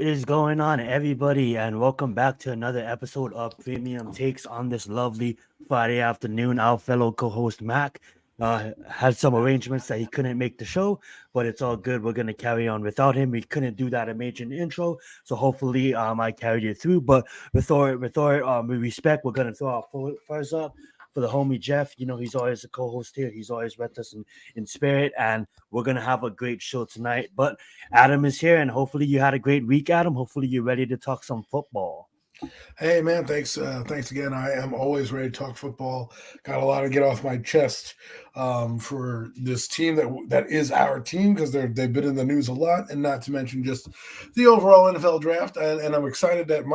What is going on, everybody? And welcome back to another episode of Premium Takes on this lovely Friday afternoon. Our fellow co host Mac had some arrangements that he couldn't make the show, but it's all good. We're going to carry on without him. We couldn't do that amazing intro, so hopefully I carried it through. But with respect, we're going to throw our first up for the homie Jeff. You know, he's always a co host here, he's always with us in spirit, and we're going to have a great show tonight. But Adam is here, and hopefully you had a great week, Adam. Hopefully you're ready to talk some football. Hey man, thanks again. I am always ready to talk football. Got a lot to get off my chest for this team that is our team because they've been in the news a lot, and not to mention just the overall NFL draft. And I'm excited that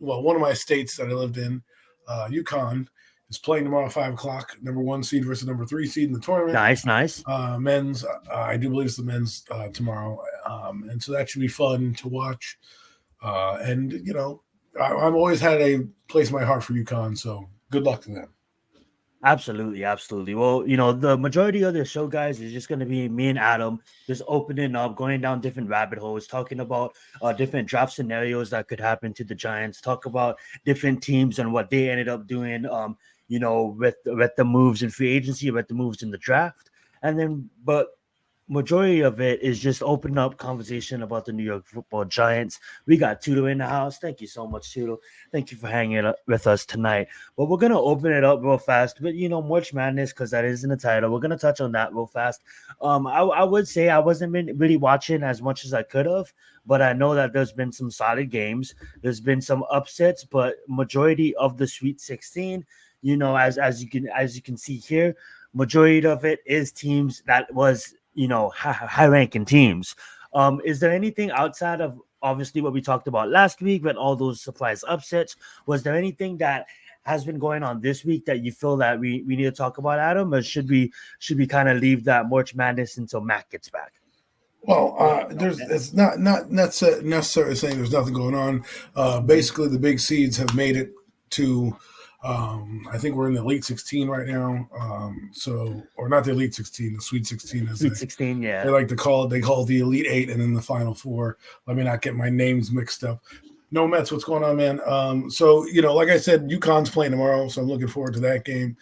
one of my states that I lived in, Yukon, is playing tomorrow at 5:00. Number 1 seed versus number 3 seed in the tournament. Nice. Men's, I do believe it's the men's tomorrow, and so that should be fun to watch. And you know, I've always had a place in my heart for UConn, so good luck to them. Absolutely. Well, you know, the majority of the show, guys, is just going to be me and Adam just opening up, going down different rabbit holes, talking about different draft scenarios that could happen to the Giants, talk about different teams and what they ended up doing, you know, with the moves in free agency, with the moves in the draft. And then, but majority of it is just opening up conversation about the New York Football Giants. We got Tudo in the house. Thank you so much, Tudo. Thank you for hanging up with us tonight. But we're gonna open it up real fast. But you know, March Madness, because that is in the title. We're gonna touch on that real fast. I would say I wasn't really watching as much as I could have, but I know that there's been some solid games. There's been some upsets, but majority of the Sweet 16, you know, as you can see here, majority of it is teams that was, you know, high ranking teams. Is there anything outside of obviously what we talked about last week with all those surprise upsets? Was there anything that has been going on this week that you feel that we need to talk about, Adam, or should we kind of leave that March Madness until Mac gets back? Well, it's not necessarily saying there's nothing going on. Basically, the big seeds have made it to. I think we're in the Elite 16 right now. Or not the Elite 16, the Sweet 16. Sweet 16, yeah. They like to call it. They call it the Elite 8 and then the Final 4. Let me not get my names mixed up. No Mets, what's going on, man? So, you know, like I said, UConn's playing tomorrow, so I'm looking forward to that game.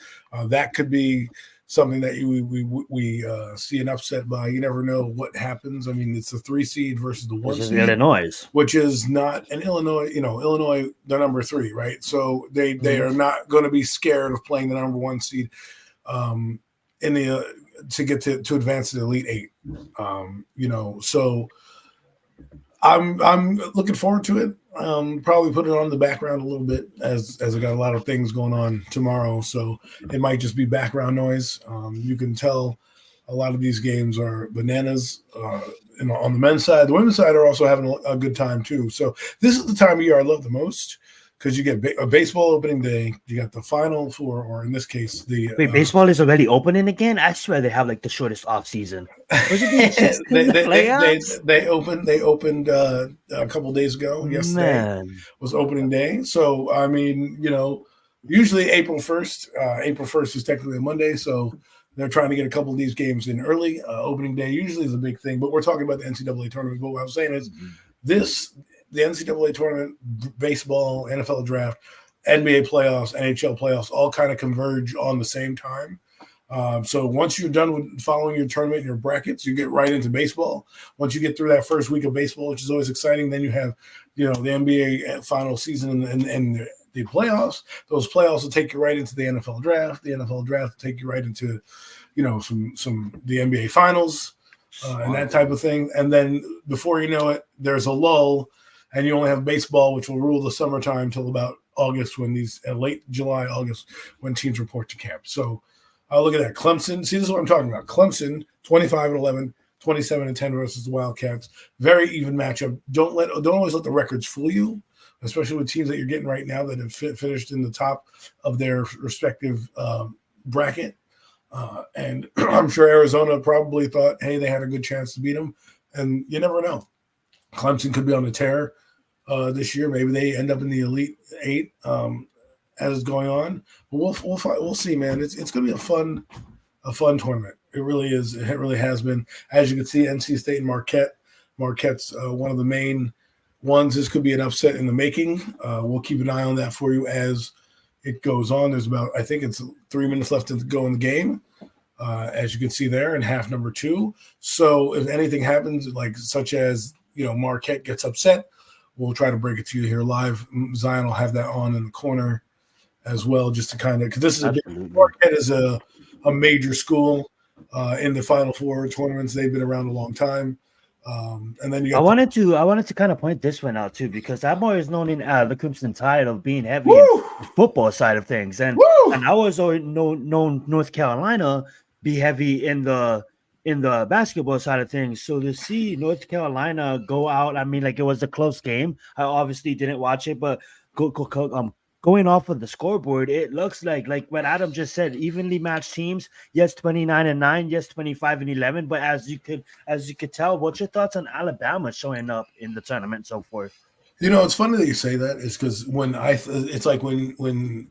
That could be something that we see an upset by. You never know what happens. I mean, it's the 3 seed versus the 1 seed, Illinois, which is not an Illinois. You know, Illinois, they're number 3, right? So they are not going to be scared of playing the number 1 seed in the to get to advance to the Elite 8. You know, so I'm looking forward to it. Probably put it on the background a little bit as I got a lot of things going on tomorrow, so it might just be background noise. You can tell a lot of these games are bananas. On the men's side, the women's side are also having a good time too. So this is the time of year I love the most because you get a baseball opening day. You got the Final Four, or in this case, baseball is already opening again. I swear they have like the shortest off season. Was it they opened a couple days ago. Yesterday was opening day. So I mean, you know, usually April 1st. April 1st is technically a Monday, so they're trying to get a couple of these games in early. Opening day usually is a big thing, but we're talking about the NCAA tournament. But what I was saying is the NCAA tournament, baseball, NFL draft, NBA playoffs, NHL playoffs, all kind of converge on the same time. So once you're done with following your tournament and your brackets, you get right into baseball. Once you get through that first week of baseball, which is always exciting, then you have, you know, the NBA final season and the playoffs. Those playoffs will take you right into the NFL draft. The NFL draft will take you right into, you know, some the NBA finals and that type of thing. And then before you know it, there's a lull. And you only have baseball, which will rule the summertime until about August, when late July, August, when teams report to camp. So look at that. Clemson. See, this is what I'm talking about. Clemson, 25-11, 27-10 versus the Wildcats. Very even matchup. Don't always let the records fool you, especially with teams that you're getting right now that have finished in the top of their respective bracket. And I'm sure Arizona probably thought, hey, they had a good chance to beat them. And you never know. Clemson could be on a tear this year. Maybe they end up in the Elite 8 as it's going on. But we'll see, man. It's going to be a fun tournament. It really is. It really has been. As you can see, NC State and Marquette. Marquette's one of the main ones. This could be an upset in the making. We'll keep an eye on that for you as it goes on. There's about, I think it's 3 minutes left to go in the game, as you can see there in half number 2. So if anything happens, like such as, Marquette gets upset, we'll try to break it to you here live. Zion will have that on in the corner as well, just to kind of, because this is Marquette is a major school in the Final Four tournaments. They've been around a long time. And then I wanted to kind of point this one out too, because I'm always known in the Crimson Tide of being heavy in the football side of things, and I was always known North Carolina be heavy in the basketball side of things. So to see North Carolina go out, I mean, like, it was a close game. I obviously didn't watch it, but going off of the scoreboard, it looks like what Adam just said, evenly matched teams. Yes, 29-9, yes, 25-11. But as you could tell, what's your thoughts on Alabama showing up in the tournament and so forth? It's funny that you say that. It's because it's like when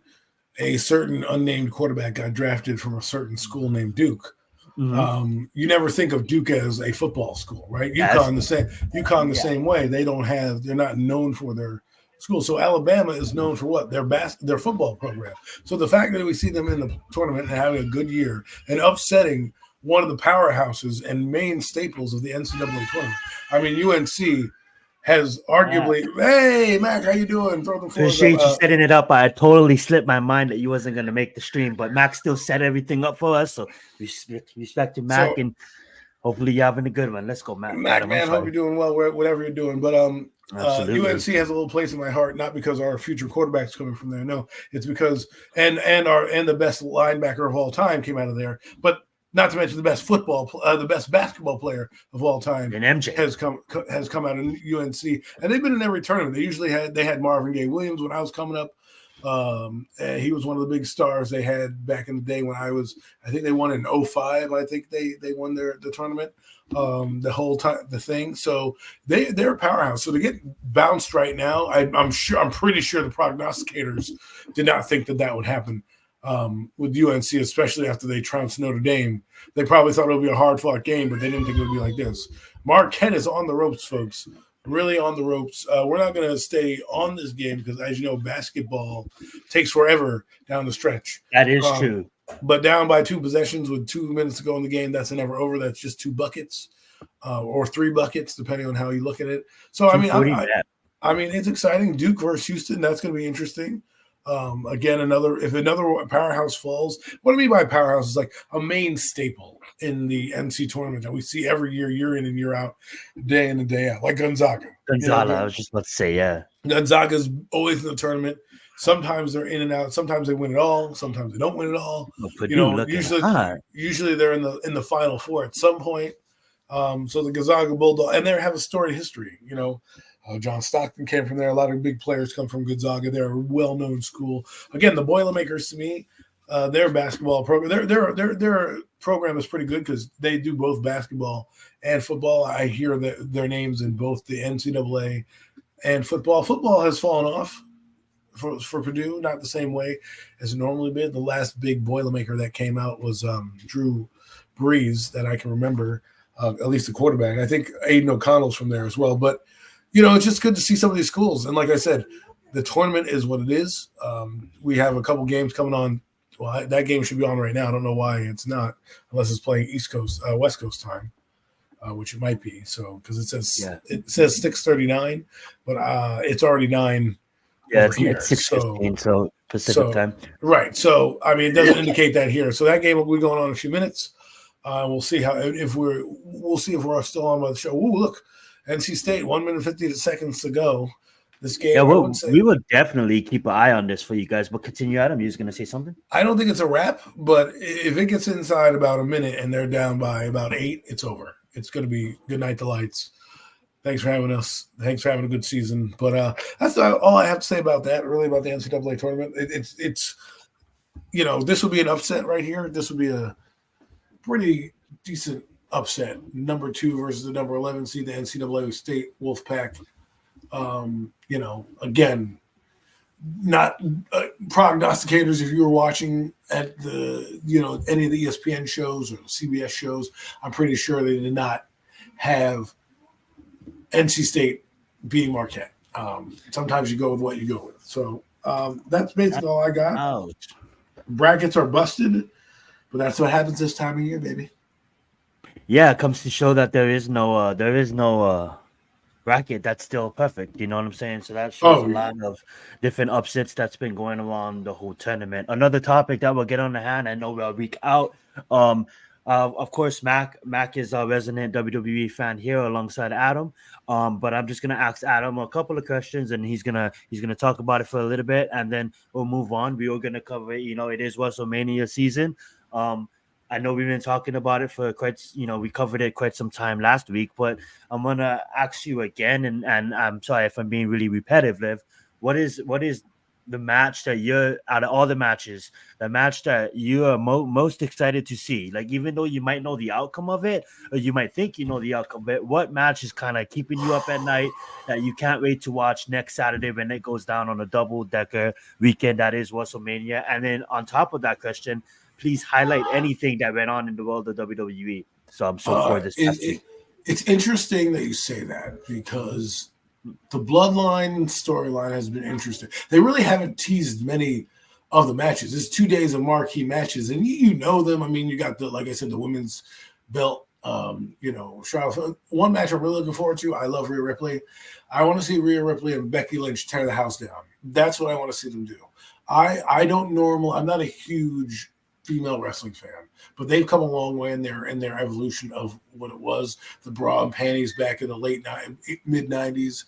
a certain unnamed quarterback got drafted from a certain school named Duke. Mm-hmm. You never think of Duke as a football school, right? UConn the same way. They're not known for their school. So Alabama is known for what? Their football program. So the fact that we see them in the tournament and having a good year and upsetting one of the powerhouses and main staples of the NCAA tournament. I mean, UNC has arguably, hey, Mac, how you doing? Throw the Appreciate you setting it up. I totally slipped my mind that you wasn't going to make the stream, but Mac still set everything up for us. So respect to Mac, and hopefully you're having a good one. Let's go, Mac. Mac, man, hope you're doing well, whatever you're doing. But UNC has a little place in my heart, not because our future quarterback's coming from there. No, it's because and the best linebacker of all time came out of there. But not to mention the best basketball player of all time, and MJ has come out in UNC, and they've been in every tournament. They had Marvin Gaye Williams when I was coming up. And he was one of the big stars they had back in the day when I think they won in 2005. I think they won the tournament, the whole time, the thing. So they're a powerhouse. So to get bounced right now, I'm pretty sure the prognosticators did not think that would happen. With UNC, especially after they trounced Notre Dame. They probably thought it would be a hard-fought game, but they didn't think it would be like this. Marquette is on the ropes, folks. Really on the ropes. We're not going to stay on this game because, as you know, basketball takes forever down the stretch. That is true. But down by 2 possessions with 2 minutes to go in the game, that's never over. That's just 2 buckets or 3 buckets, depending on how you look at it. So, I mean, it's exciting. Duke versus Houston, that's going to be interesting. Again, if another powerhouse falls, what I mean by powerhouse is like a main staple in the NC tournament that we see every year in and year out, day in and day out, like Gonzaga. I was just about to say, yeah. Gonzaga's always in the tournament. Sometimes they're in and out. Sometimes they win it all. Sometimes they don't win it all. Usually they're in the Final Four at some point. So the Gonzaga Bulldog, and they have a storied history, John Stockton came from there. A lot of big players come from Gonzaga. They're a well-known school. Again, the Boilermakers, to me, their basketball program, their program is pretty good because they do both basketball and football. I hear their names in both the NCAA and football. Football has fallen off for Purdue, not the same way as it normally been. The last big Boilermaker that came out was Drew Brees, that I can remember, at least the quarterback. I think Aiden O'Connell's from there as well, but it's just good to see some of these schools. And like I said, the tournament is what it is. We have a couple games coming on. Well, that game should be on right now. I don't know why it's not, unless it's playing West Coast time, which it might be. So because it says 6:39, but it's already 9. Yeah, it's 6:15, so Pacific time. Right. So I mean, it doesn't indicate that here. So that game will be going on in a few minutes. We'll see if we're still on by the show. Ooh, look. NC State, 1 minute 50 seconds to go. This game. Yeah, we will definitely keep an eye on this for you guys. But continue, Adam. You was going to say something? I don't think it's a wrap, but if it gets inside about a minute and they're down by about 8, it's over. It's going to be good night to lights. Thanks for having us. Thanks for having a good season. But that's all I have to say about that. Really, about the NCAA tournament. It's this would be an upset right here. This would be a pretty decent upset. Number 2 versus the number 11 seed, the NCAA State Wolfpack. Again, not prognosticators. If you were watching at the, any of the ESPN shows or CBS shows, I'm pretty sure they did not have NC State beating Marquette. Sometimes you go with what you go with. So that's basically all I got. Ouch. Brackets are busted, but that's what happens this time of year, baby. Yeah, it comes to show that there is no bracket that's still perfect. You know what I'm saying? So that shows a lot of different upsets that's been going around the whole tournament. Another topic that we'll get on the hand. I know we're a week out. Of course, Mac is a resident WWE fan here alongside Adam. But I'm just gonna ask Adam a couple of questions, and he's gonna talk about it for a little bit, and then we'll move on. We are gonna cover it. You know, it is WrestleMania season. I know we've been talking about it for we covered it quite some time last week, but I'm gonna ask you again, and I'm sorry if I'm being really repetitive. What is the match that you're out of all the matches, the match that you are most excited to see? Like, even though you might know the outcome of it, or you might think you know the outcome of it, what match is kind of keeping you up at night that you can't wait to watch next Saturday when it goes down on a double-decker weekend that is WrestleMania? And then on top of that question, please highlight anything that went on in the world of WWE. So for this. It's interesting that you say that, because the Bloodline storyline has been interesting. They really haven't teased many of the matches. It's 2 days of marquee matches, and you know them. I mean, you got like I said, the women's belt. Charlotte. One match I'm really looking forward to. I love Rhea Ripley. I want to see Rhea Ripley and Becky Lynch tear the house down. That's what I want to see them do. I'm not a huge female wrestling fan, but they've come a long way in their evolution of what it was, the bra and panties back in the mid 90s,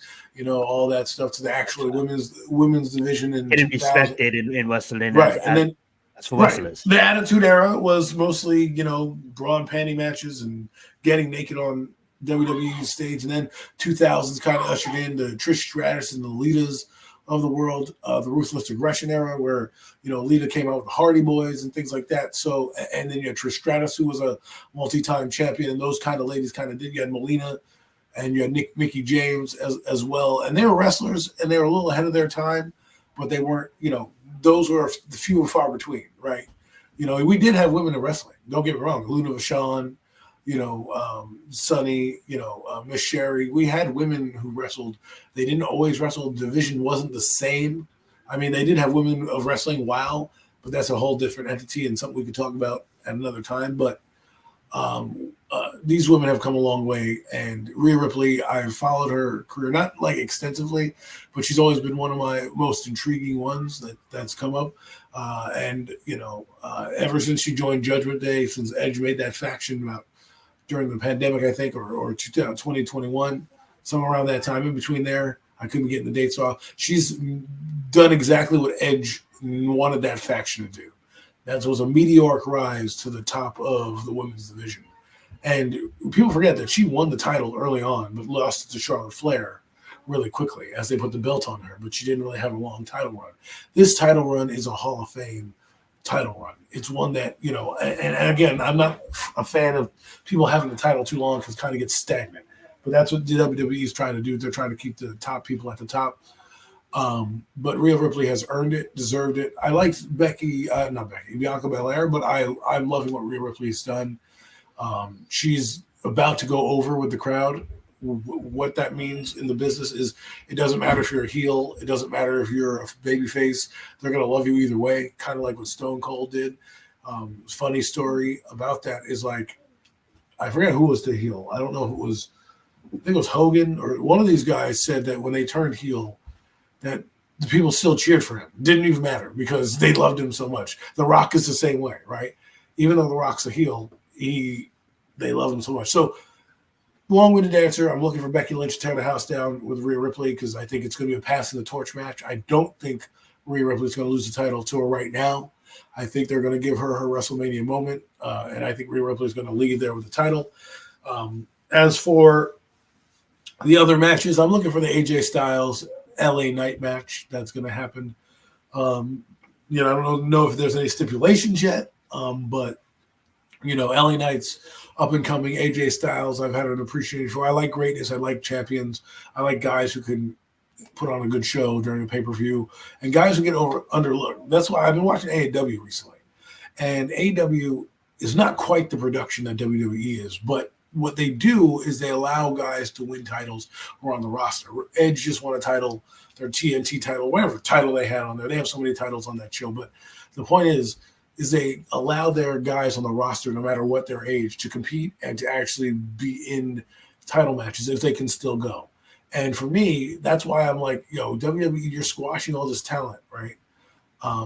all that stuff, to the actual women's division in getting respected in wrestling, right? And then that's for wrestlers. The Attitude Era was mostly bra and panty matches and getting naked on WWE stage, and then 2000s kind of ushered in the Trish Stratus and the Litas of the world, the Ruthless Aggression era, where Lita came out with the Hardy Boys and things like that. So, and then you had Trish Stratus, who was a multi-time champion, and those kind of ladies kind of did. You had Melina, and you had Mickey James as well, and they were wrestlers, and they were a little ahead of their time, but they weren't. Those were the few and far between, right? We did have women in wrestling. Don't get me wrong, Luna Vachon, Sunny, Miss Sherry. We had women who wrestled. They didn't always wrestle. The division wasn't the same. I mean, they did have women of wrestling, but that's a whole different entity and something we could talk about at another time. But these women have come a long way. And Rhea Ripley, I've followed her career, not like extensively, but she's always been one of my most intriguing ones that's come up. Ever since she joined Judgment Day, since Edge made that faction during the pandemic, I think, or 2021, somewhere around that time in between there. I couldn't get the dates off. She's done exactly what Edge wanted that faction to do. That was a meteoric rise to the top of the women's division. And people forget that she won the title early on, but lost it to Charlotte Flair really quickly as they put the belt on her. But she didn't really have a long title run. This title run is a Hall of Fame title run. It's one that, and again, I'm not a fan of people having the title too long because it kind of gets stagnant. But that's what the WWE is trying to do. They're trying to keep the top people at the top. But Rhea Ripley has earned it, deserved it. I liked Bianca Belair, but I'm loving what Rhea Ripley's done. She's about to go over with the crowd. What that means in the business is it doesn't matter if you're a heel. It doesn't matter if you're a babyface. They're going to love you either way, kind of like what Stone Cold did. Funny story about that is, like, I forget who was the heel. I don't know if it was, I think it was Hogan or one of these guys said that when they turned heel, that the people still cheered for him. Didn't even matter because they loved him so much. The Rock is the same way, right? Even though The Rock's a heel, they love him so much. So, long-winded answer, I'm looking for Becky Lynch to tear the house down with Rhea Ripley because I think it's going to be a passing the torch match. I don't think Rhea Ripley's going to lose the title to her right now. I think they're going to give her WrestleMania moment, and I think Rhea Ripley's going to lead there with the title. As for the other matches, I'm looking for the AJ Styles LA Knight match that's going to happen. I don't know if there's any stipulations yet, but LA Knight's up and coming. AJ Styles, I've had an appreciation for. I like greatness. I like champions. I like guys who can put on a good show during a pay-per-view and guys who get underlooked. That's why I've been watching AEW recently. And AEW is not quite the production that WWE is, but what they do is they allow guys to win titles who are on the roster. Edge just won a title, their TNT title, whatever title they had on there. They have so many titles on that show. But the point is they allow their guys on the roster, no matter what their age, to compete and to actually be in title matches if they can still go. And for me, that's why I'm like, WWE, you're squashing all this talent, right?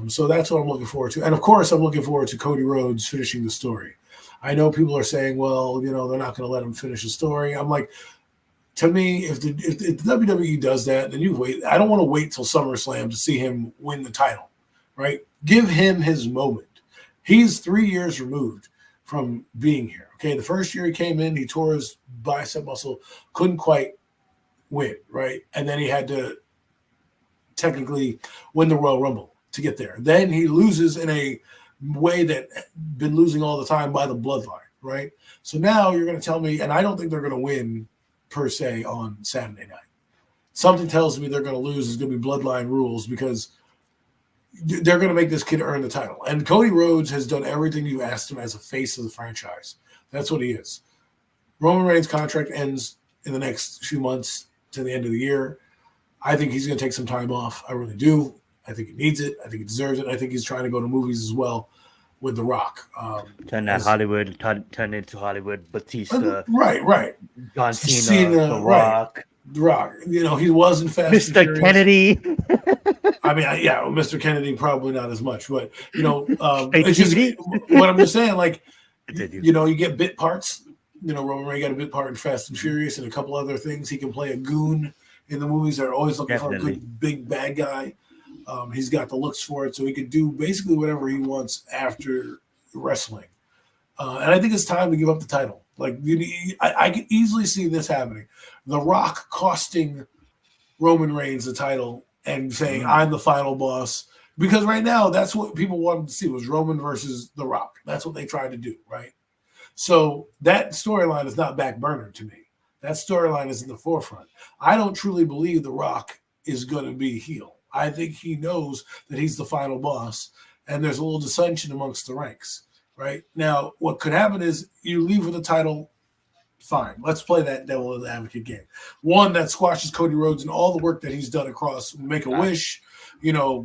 So that's what I'm looking forward to. And of course, I'm looking forward to Cody Rhodes finishing the story. I know people are saying, well, they're not going to let him finish the story. I'm like, to me, if the WWE does that, then you wait. I don't want to wait till SummerSlam to see him win the title, right? Give him his moment. He's 3 years removed from being here. Okay, the first year he came in, he tore his bicep muscle, couldn't quite win, right? And then he had to technically win the Royal Rumble to get there. Then he loses in a way that been losing all the time by the bloodline, right? So now you're going to tell me, and I don't think they're going to win per se on Saturday night. Something tells me they're going to lose. It's going to be bloodline rules because they're going to make this kid earn the title. And Cody Rhodes has done everything you asked him as a face of the franchise. That's what he is. Roman Reigns' contract ends in the next few months to the end of the year. I think he's going to take some time off. I really do. I think he needs it. I think he deserves it. I think he's trying to go to movies as well with The Rock. Turn into Hollywood, Batista. Right. John Cena, The Rock. Right. The Rock. He was in Fast and Mr. Kennedy. I mean, Mr. Kennedy probably not as much, but it's just what I'm just saying. Like, you get bit parts. Roman Reigns got a bit part in Fast and Furious and a couple other things. He can play a goon in the movies. They're always looking for a good big bad guy. He's got the looks for it, so he could do basically whatever he wants after wrestling. And I think it's time to give up the title. Like, I can easily see this happening. The Rock costing Roman Reigns the title and saying, I'm the final boss. Because right now, that's what people wanted to see was Roman versus The Rock. That's what they tried to do, right? So that storyline is not back burner to me. That storyline is in the forefront. I don't truly believe The Rock is going to be heel. I think he knows that he's the final boss, and there's a little dissension amongst the ranks, right? Now, what could happen is you leave with the title, fine. Let's play that devil advocate game. One that squashes Cody Rhodes and all the work that he's done across Make-A-Wish,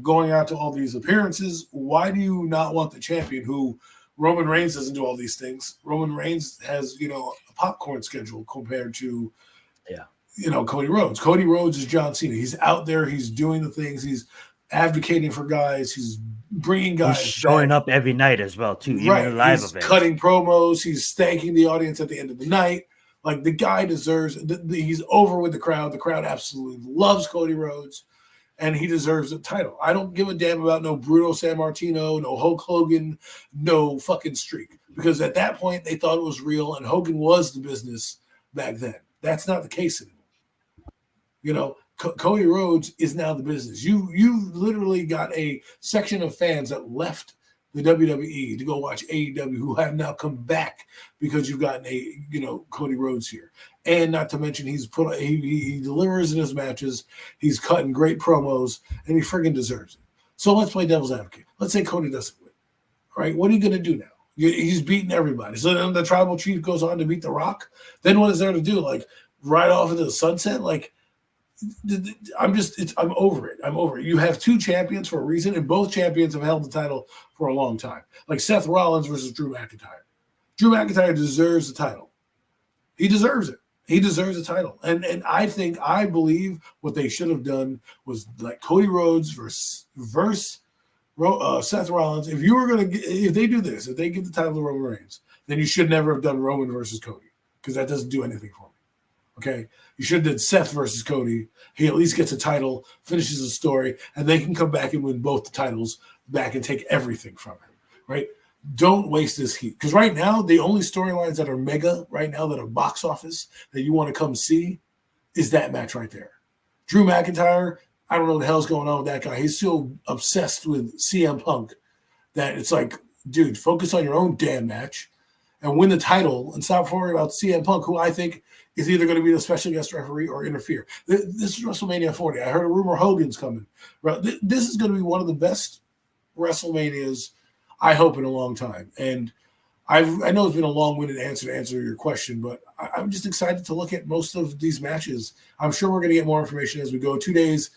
going out to all these appearances. Why do you not want the champion who Roman Reigns doesn't do all these things? Roman Reigns has, a popcorn schedule compared to Cody Rhodes. Cody Rhodes is John Cena. He's out there. He's doing the things. He's advocating for guys. He's bringing guys. He's showing up every night as well, too. Even in live events. Cutting promos. He's thanking the audience at the end of the night. Like, the guy deserves – he's over with the crowd. The crowd absolutely loves Cody Rhodes, and he deserves the title. I don't give a damn about no Bruno Sammartino, no Hulk Hogan, no fucking streak. Because at that point, they thought it was real, and Hogan was the business back then. That's not the case anymore. Cody Rhodes is now the business. You literally got a section of fans that left the WWE to go watch AEW who have now come back because you've gotten Cody Rhodes here. And not to mention he delivers in his matches. He's cutting great promos, and he friggin' deserves it. So let's play devil's advocate. Let's say Cody doesn't win. All right, what are you going to do now? He's beating everybody. So then the tribal chief goes on to beat The Rock. Then what is there to do? Like, ride off into the sunset? Like, I'm over it. I'm over it. You have two champions for a reason, and both champions have held the title for a long time. Like Seth Rollins versus Drew McIntyre. Drew McIntyre deserves the title. He deserves it. He deserves a title. And I believe what they should have done was like Cody Rhodes versus Seth Rollins. If they do this, if they give the title to Roman Reigns, then you should never have done Roman versus Cody because that doesn't do anything for me. Okay, you should have done Seth versus Cody. He at least gets a title, finishes the story, and they can come back and win both the titles back and take everything from him, right? Don't waste this heat. Because right now, the only storylines that are mega right now that are box office that you want to come see is that match right there. Drew McIntyre, I don't know what the hell's going on with that guy. He's so obsessed with CM Punk that it's like, dude, focus on your own damn match and win the title and stop worrying about CM Punk, who I think is either going to be the special guest referee or interfere. This is WrestleMania 40. I heard a rumor Hogan's coming. This is going to be one of the best WrestleManias, I hope, in a long time. And I know it's been a long-winded answer to answer your question, but I'm just excited to look at most of these matches. I'm sure we're going to get more information as we go. 2 days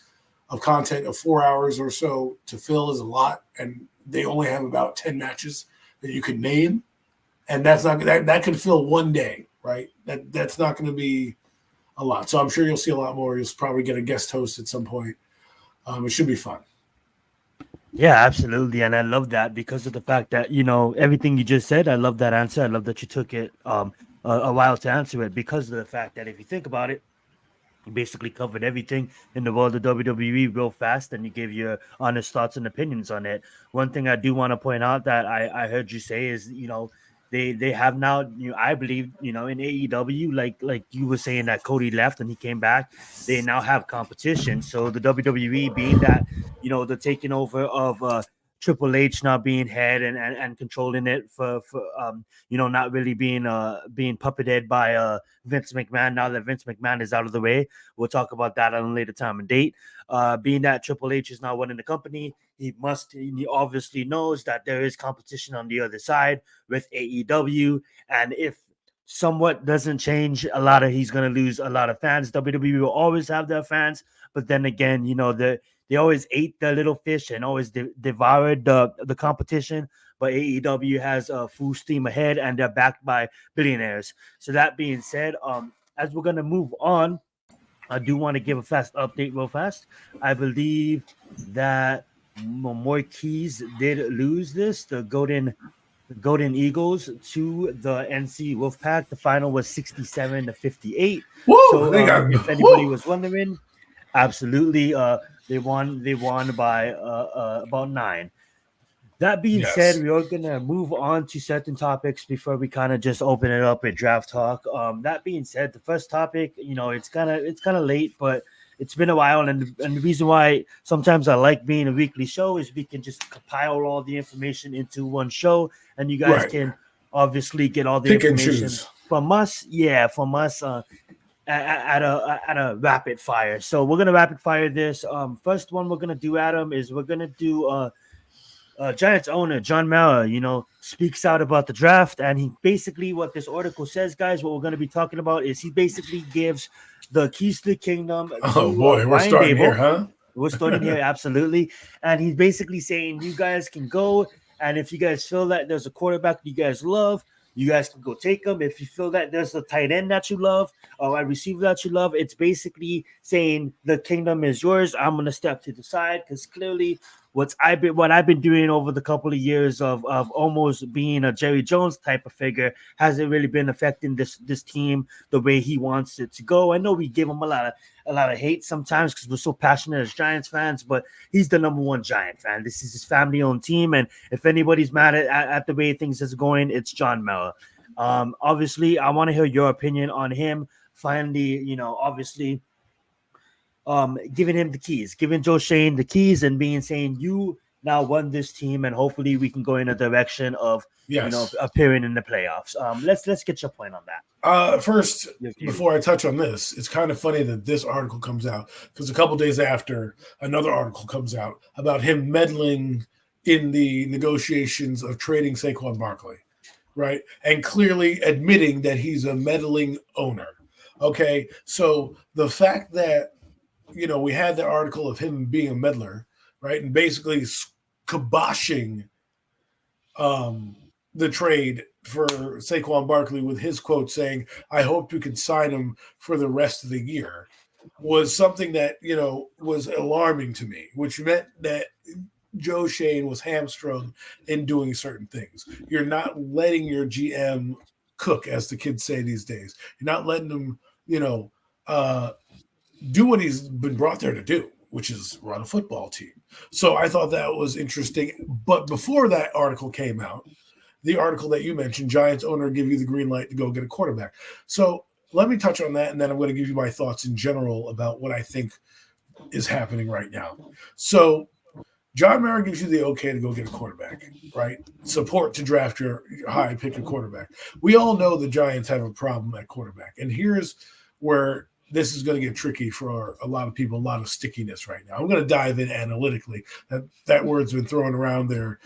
of content of 4 hours or so to fill is a lot, and they only have about 10 matches that you can name, and that could fill 1 day, right? That's not going to be a lot. So I'm sure you'll see a lot more. You'll probably get a guest host at some point. It should be fun. Yeah, absolutely. And I love that because of the fact that, everything you just said, I love that answer. I love that you took it a while to answer it because of the fact that if you think about it, you basically covered everything in the world of WWE real fast, and you gave your honest thoughts and opinions on it. One thing I do want to point out that I heard you say is, they have now, I believe, in AEW, like you were saying that Cody left and he came back, they now have competition. So the WWE being that, the taking over of Triple H not being head and controlling it for not really being puppeted by Vince McMahon. Now that Vince McMahon is out of the way, we'll talk about that at a later time and date. Being that Triple H is now running the company, he obviously knows that there is competition on the other side with AEW, and if somewhat doesn't change he's going to lose a lot of fans. WWE will always have their fans, but then again, they always ate the little fish and always devoured the competition. But AEW has a full steam ahead, and they're backed by billionaires. So that being said, as we're gonna move on, I do want to give a fast update real fast. I believe that Marquise did lose this. The Golden Eagles to the NC Wolfpack. The final was 67-58. Woo, so if anybody was wondering, absolutely, they won by about 9. That being said, we are gonna move on to certain topics before we kind of just open it up with draft talk. That being said, the first topic, it's kind of late, but it's been a while, and the reason why sometimes I like being a weekly show is we can just compile all the information into one show, and you guys can obviously get all the information from us. Yeah, from us. At a rapid fire. So we're gonna rapid fire this. First one we're gonna do, Adam, is we're gonna do Giants owner John Mara, speaks out about the draft, and he basically, what this article says, guys, what we're going to be talking about is he basically gives the keys to the kingdom to we're starting here, huh? We're starting here, absolutely. And he's basically saying you guys can go, and if you guys feel that there's a quarterback you guys love, you guys can go take them. If you feel that there's a tight end that you love or a receiver that you love, it's basically saying the kingdom is yours. I'm going to step to the side because clearly what I've been doing over the couple of years of almost being a Jerry Jones type of figure hasn't really been affecting this team the way he wants it to go. I know we give him a lot of hate sometimes because we're so passionate as Giants fans, but he's the number one Giant fan. This is his family-owned team, and if anybody's mad at the way things is going, it's John Mara. Obviously, I want to hear your opinion on him. Finally, obviously, giving him the keys, giving Joe Shane the keys, and saying you now won this team, and hopefully we can go in a direction of appearing in the playoffs. Let's get your point on that. First, before I touch on this, it's kind of funny that this article comes out because a couple days after, another article comes out about him meddling in the negotiations of trading Saquon Barkley, right? And clearly admitting that he's a meddling owner. Okay, so the fact that we had the article of him being a meddler, right, and basically kiboshing the trade for Saquon Barkley with his quote saying, "I hope you can sign him for the rest of the year," was something that was alarming to me, which meant that Joe Shane was hamstrung in doing certain things. You're not letting your GM cook, as the kids say these days. You're not letting them, do what he's been brought there to do, which is run a football team. So I thought that was interesting. But before that article came out, the article that you mentioned, Giants owner give you the green light to go get a quarterback. So let me touch on that, and then I'm going to give you my thoughts in general about what I think is happening right now. So John Mara gives you the okay to go get a quarterback, right? Support to draft your high pick a quarterback. We all know the Giants have a problem at quarterback. And here's where this is going to get tricky for a lot of people, a lot of stickiness right now. I'm going to dive in analytically. That word's been thrown around there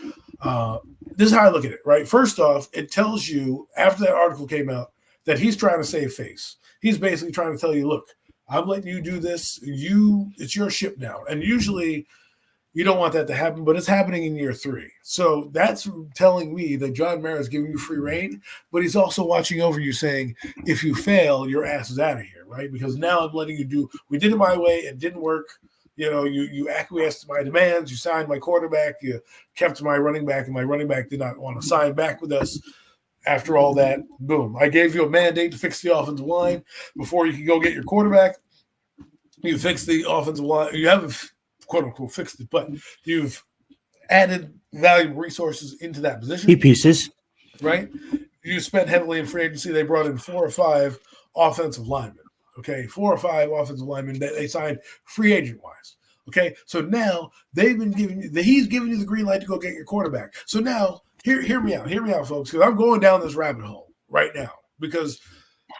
this is how I look at it, right? First off, it tells you after that article came out that he's trying to save face. He's basically trying to tell you, look, I'm letting you do this. It's your ship now. And usually you don't want that to happen, but it's happening in year 3. So that's telling me that John Mara is giving you free reign, but he's also watching over you saying, if you fail, your ass is out of here, right? Because now I'm letting you do, we did it my way, it didn't work. You acquiesced to my demands, you signed my quarterback, you kept my running back, and my running back did not want to sign back with us. After all that, boom, I gave you a mandate to fix the offensive line before you could go get your quarterback. You fixed the offensive line. You haven't, quote unquote, fixed it, but you've added valuable resources into that position. Key pieces. Right? You spent heavily in free agency. They brought in 4 or 5 offensive linemen. Okay, 4 or 5 offensive linemen that they signed free agent wise. Okay, so now he's giving you the green light to go get your quarterback. So now, hear me out, folks, because I'm going down this rabbit hole right now because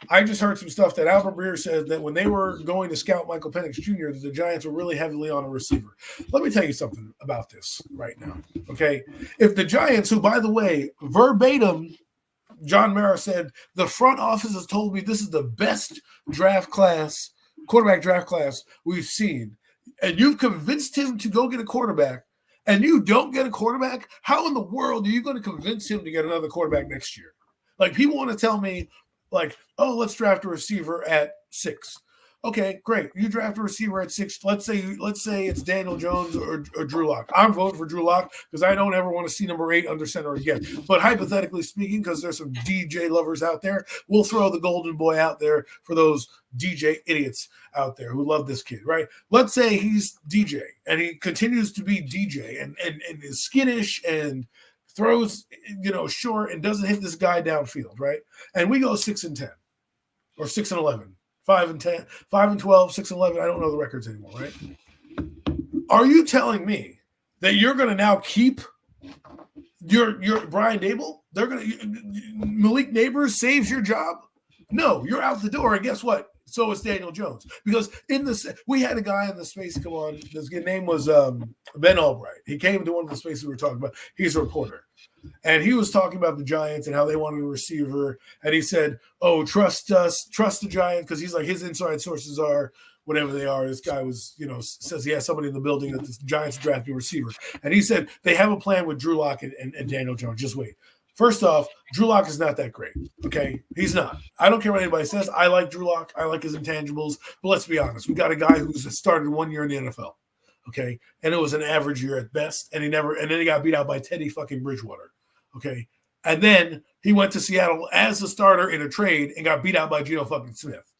I just heard some stuff that Albert Breer said that when they were going to scout Michael Penix Jr., that the Giants were really heavily on a receiver. Let me tell you something about this right now. Okay, if the Giants, who by the way, verbatim, John Mara said the front office has told me this is the best quarterback draft class we've seen, and you've convinced him to go get a quarterback, and you don't get a quarterback, how in the world are you going to convince him to get another quarterback next year? Like, people want to tell me, like, oh, let's draft a receiver at 6. Okay, great. You draft a receiver at 6. Let's say it's Daniel Jones or Drew Lock. I'm voting for Drew Lock because I don't ever want to see number 8 under center again. But hypothetically speaking, because there's some DJ lovers out there, we'll throw the golden boy out there for those DJ idiots out there who love this kid, right? Let's say he's DJ and he continues to be DJ and is skittish and throws, short and doesn't hit this guy downfield, right? And we go 6-10 or 6-11. 5-10, 5-12, 6-11. I don't know the records anymore, right? Are you telling me that you're going to now keep your Brian Dable? They're going to Malik Neighbors saves your job? No, you're out the door. And guess what? So is Daniel Jones. Because we had a guy in the space come on. His name was Ben Albright. He came to one of the spaces we were talking about. He's a reporter. And he was talking about the Giants and how they wanted a receiver. And he said, oh, trust us, trust the Giants, because he's like, his inside sources are whatever they are. This guy was, says he has somebody in the building that the Giants drafted a receiver. And he said, they have a plan with Drew Lock and Daniel Jones. Just wait. First off, Drew Lock is not that great. Okay? He's not. I don't care what anybody says. I like Drew Lock. I like his intangibles. But let's be honest. We got a guy who's started 1 year in the NFL. Okay, and it was an average year at best, and then he got beat out by Teddy fucking Bridgewater. Okay, and then he went to Seattle as a starter in a trade and got beat out by Geno fucking Smith.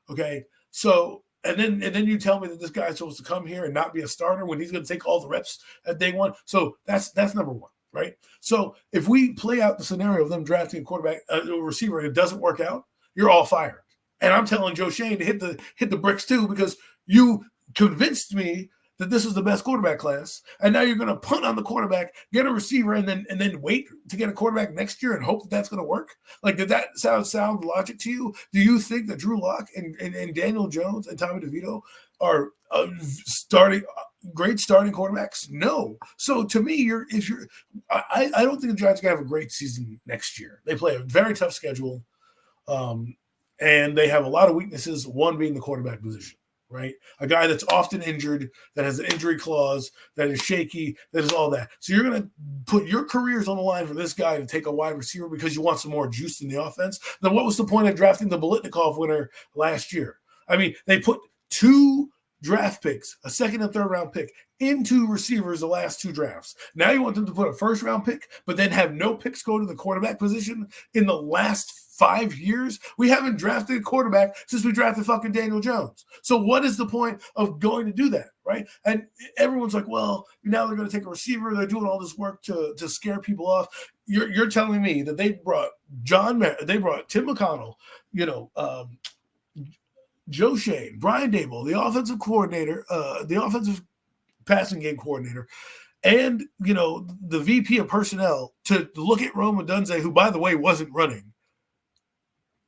Okay, so and then you tell me that this guy's supposed to come here and not be a starter when he's going to take all the reps at day one. So that's number one, right? So if we play out the scenario of them drafting a receiver, and it doesn't work out, you're all fired. And I'm telling Joe Shane to hit the bricks too, because you convinced me that this is the best quarterback class, and now you're going to punt on the quarterback, get a receiver, and then wait to get a quarterback next year and hope that that's going to work? Like, did that sound logic to you? Do you think that Drew Lock and Daniel Jones and Tommy DeVito are great starting quarterbacks? No. So to me, I don't think the Giants are going to have a great season next year. They play a very tough schedule, and they have a lot of weaknesses, one being the quarterback position. Right? A guy that's often injured, that has an injury clause, that is shaky, that is all that. So you're going to put your careers on the line for this guy to take a wide receiver because you want some more juice in the offense. Then what was the point of drafting the Biletnikoff winner last year? I mean, they put 2 draft picks, a second and third round pick, into receivers the last 2 drafts. Now you want them to put a first round pick, but then have no picks go to the quarterback position in the last 5 years? We haven't drafted a quarterback since we drafted fucking Daniel Jones. So what is the point of going to do that, right? And everyone's like, well, now they're going to take a receiver. They're doing all this work to scare people off. You're telling me that they brought Tim McConnell, Joe Shane, Brian Dable, the offensive coordinator, the offensive passing game coordinator, and, the VP of personnel to look at Rome Odunze, who, by the way, wasn't running,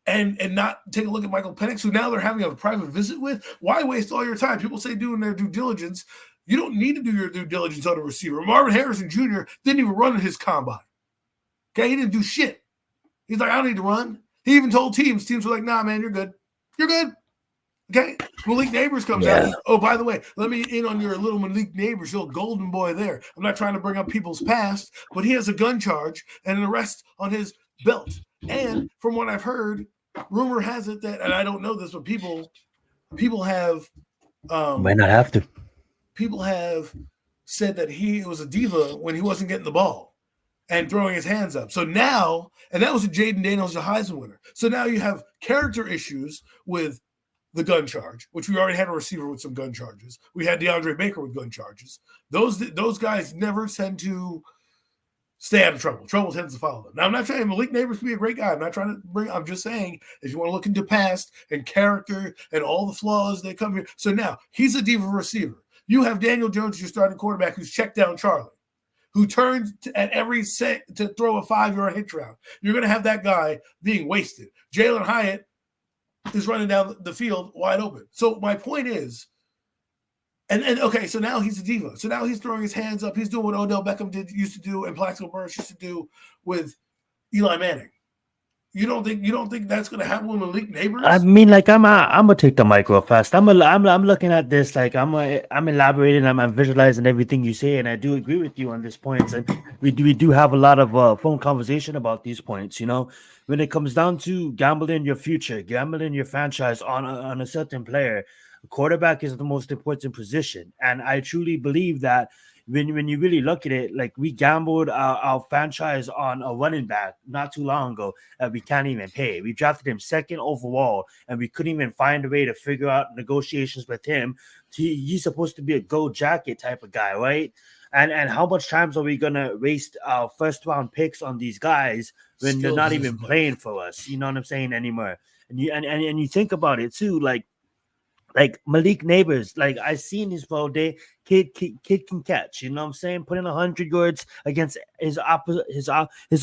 and not take a look at Michael Penix, who now they're having a private visit with? Why waste all your time? People say doing their due diligence. You don't need to do your due diligence on a receiver. Marvin Harrison Jr. didn't even run in his combine. Okay, he didn't do shit. He's like, I don't need to run. He even told teams were like, nah, man, you're good. You're good. Okay, Malik Neighbors comes out. Oh, by the way, let me in on your little Malik Neighbors, little golden boy there. I'm not trying to bring up people's past, but he has a gun charge and an arrest on his belt. And from what I've heard, rumor has it that, and I don't know this, but people have might not have to. People have said that he was a diva when he wasn't getting the ball and throwing his hands up. So now, and that was a Jaden Daniels, a Heisman winner. So now you have character issues with the gun charge, which we already had a receiver with some gun charges. We had DeAndre Baker with gun charges. Those guys never tend to stay out of trouble. Trouble tends to follow them. Now, I'm not saying Malik Neighbors can be a great guy. I'm just saying, if you want to look into past and character and all the flaws that come here. So now, he's a diva receiver. You have Daniel Jones, your starting quarterback, who's checked down Charlie, who turns at every set to throw a 5-yard hitch route. You're going to have that guy being wasted. Jalen Hyatt is running down the field wide open. So my point is, and okay, so now he's a diva. So now he's throwing his hands up. He's doing what Odell Beckham used to do and Plaxico Burress used to do with Eli Manning. You don't think that's going to happen with Malik Neighbors? I mean, like I'm gonna take the mic real fast. I'm looking at this like I'm elaborating. I'm visualizing everything you say, and I do agree with you on this points. And we do have a lot of phone conversation about these points. You know, when it comes down to gambling your future, gambling your franchise on a certain player, a quarterback is the most important position, and I truly believe that. When you really look at it, like we gambled our franchise on a running back not too long ago that we can't even pay. We drafted him second overall, and we couldn't even find a way to figure out negotiations with him. He's supposed to be a gold jacket type of guy, right? And how much times are we gonna waste our first round picks on these guys when they're not even playing for us? You know what I'm saying anymore? And you think about it too, like Malik Neighbors, like I seen his pro day. Kid can catch. You know what I'm saying? Putting 100 yards against his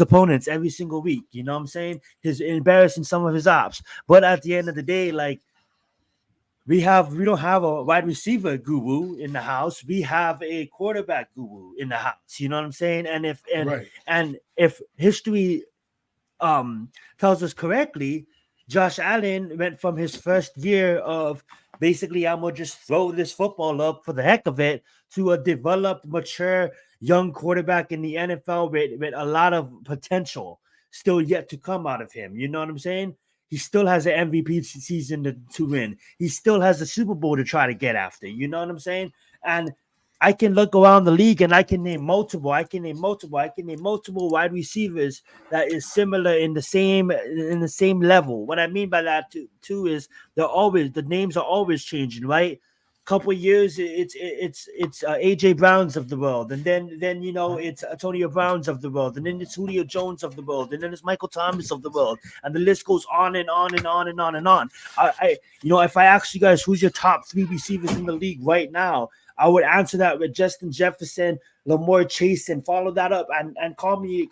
opponents every single week. You know what I'm saying? He's embarrassing some of his ops. But at the end of the day, like we don't have a wide receiver guru in the house. We have a quarterback guru in the house. You know what I'm saying? And if history tells us correctly, Josh Allen went from his first year of basically, I'm going to just throw this football up for the heck of it to a developed, mature, young quarterback in the NFL with a lot of potential still yet to come out of him. You know what I'm saying? He still has an MVP season to win. He still has a Super Bowl to try to get after. You know what I'm saying? And I can look around the league and I can name multiple wide receivers that is similar in the same level. What I mean by that too is the names are always changing, right? Couple years it's AJ Browns of the world, and then you know it's Antonio Browns of the world, and then it's Julio Jones of the world, and then it's Michael Thomas of the world, and the list goes on and on and on and on and on. I if I ask you guys who's your top 3 receivers in the league right now, I would answer that with Justin Jefferson, Lamar Chase, and follow that up and call me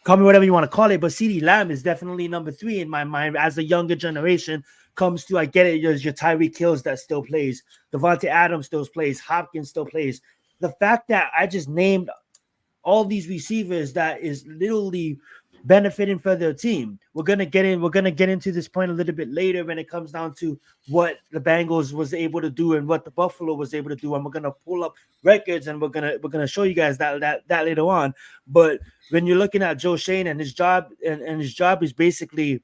whatever you want to call it. But CeeDee Lamb is definitely number 3 in my mind as the younger generation comes to. I get it. There's your Tyreek Hills that still plays. Devontae Adams still plays. Hopkins still plays. The fact that I just named all these receivers that is literally benefiting for their team. We're gonna get into this point a little bit later when it comes down to what the Bengals was able to do and what the Buffalo was able to do, and we're gonna pull up records and we're gonna show you guys that later on. But when you're looking at Joe Shane and his job, and his job is basically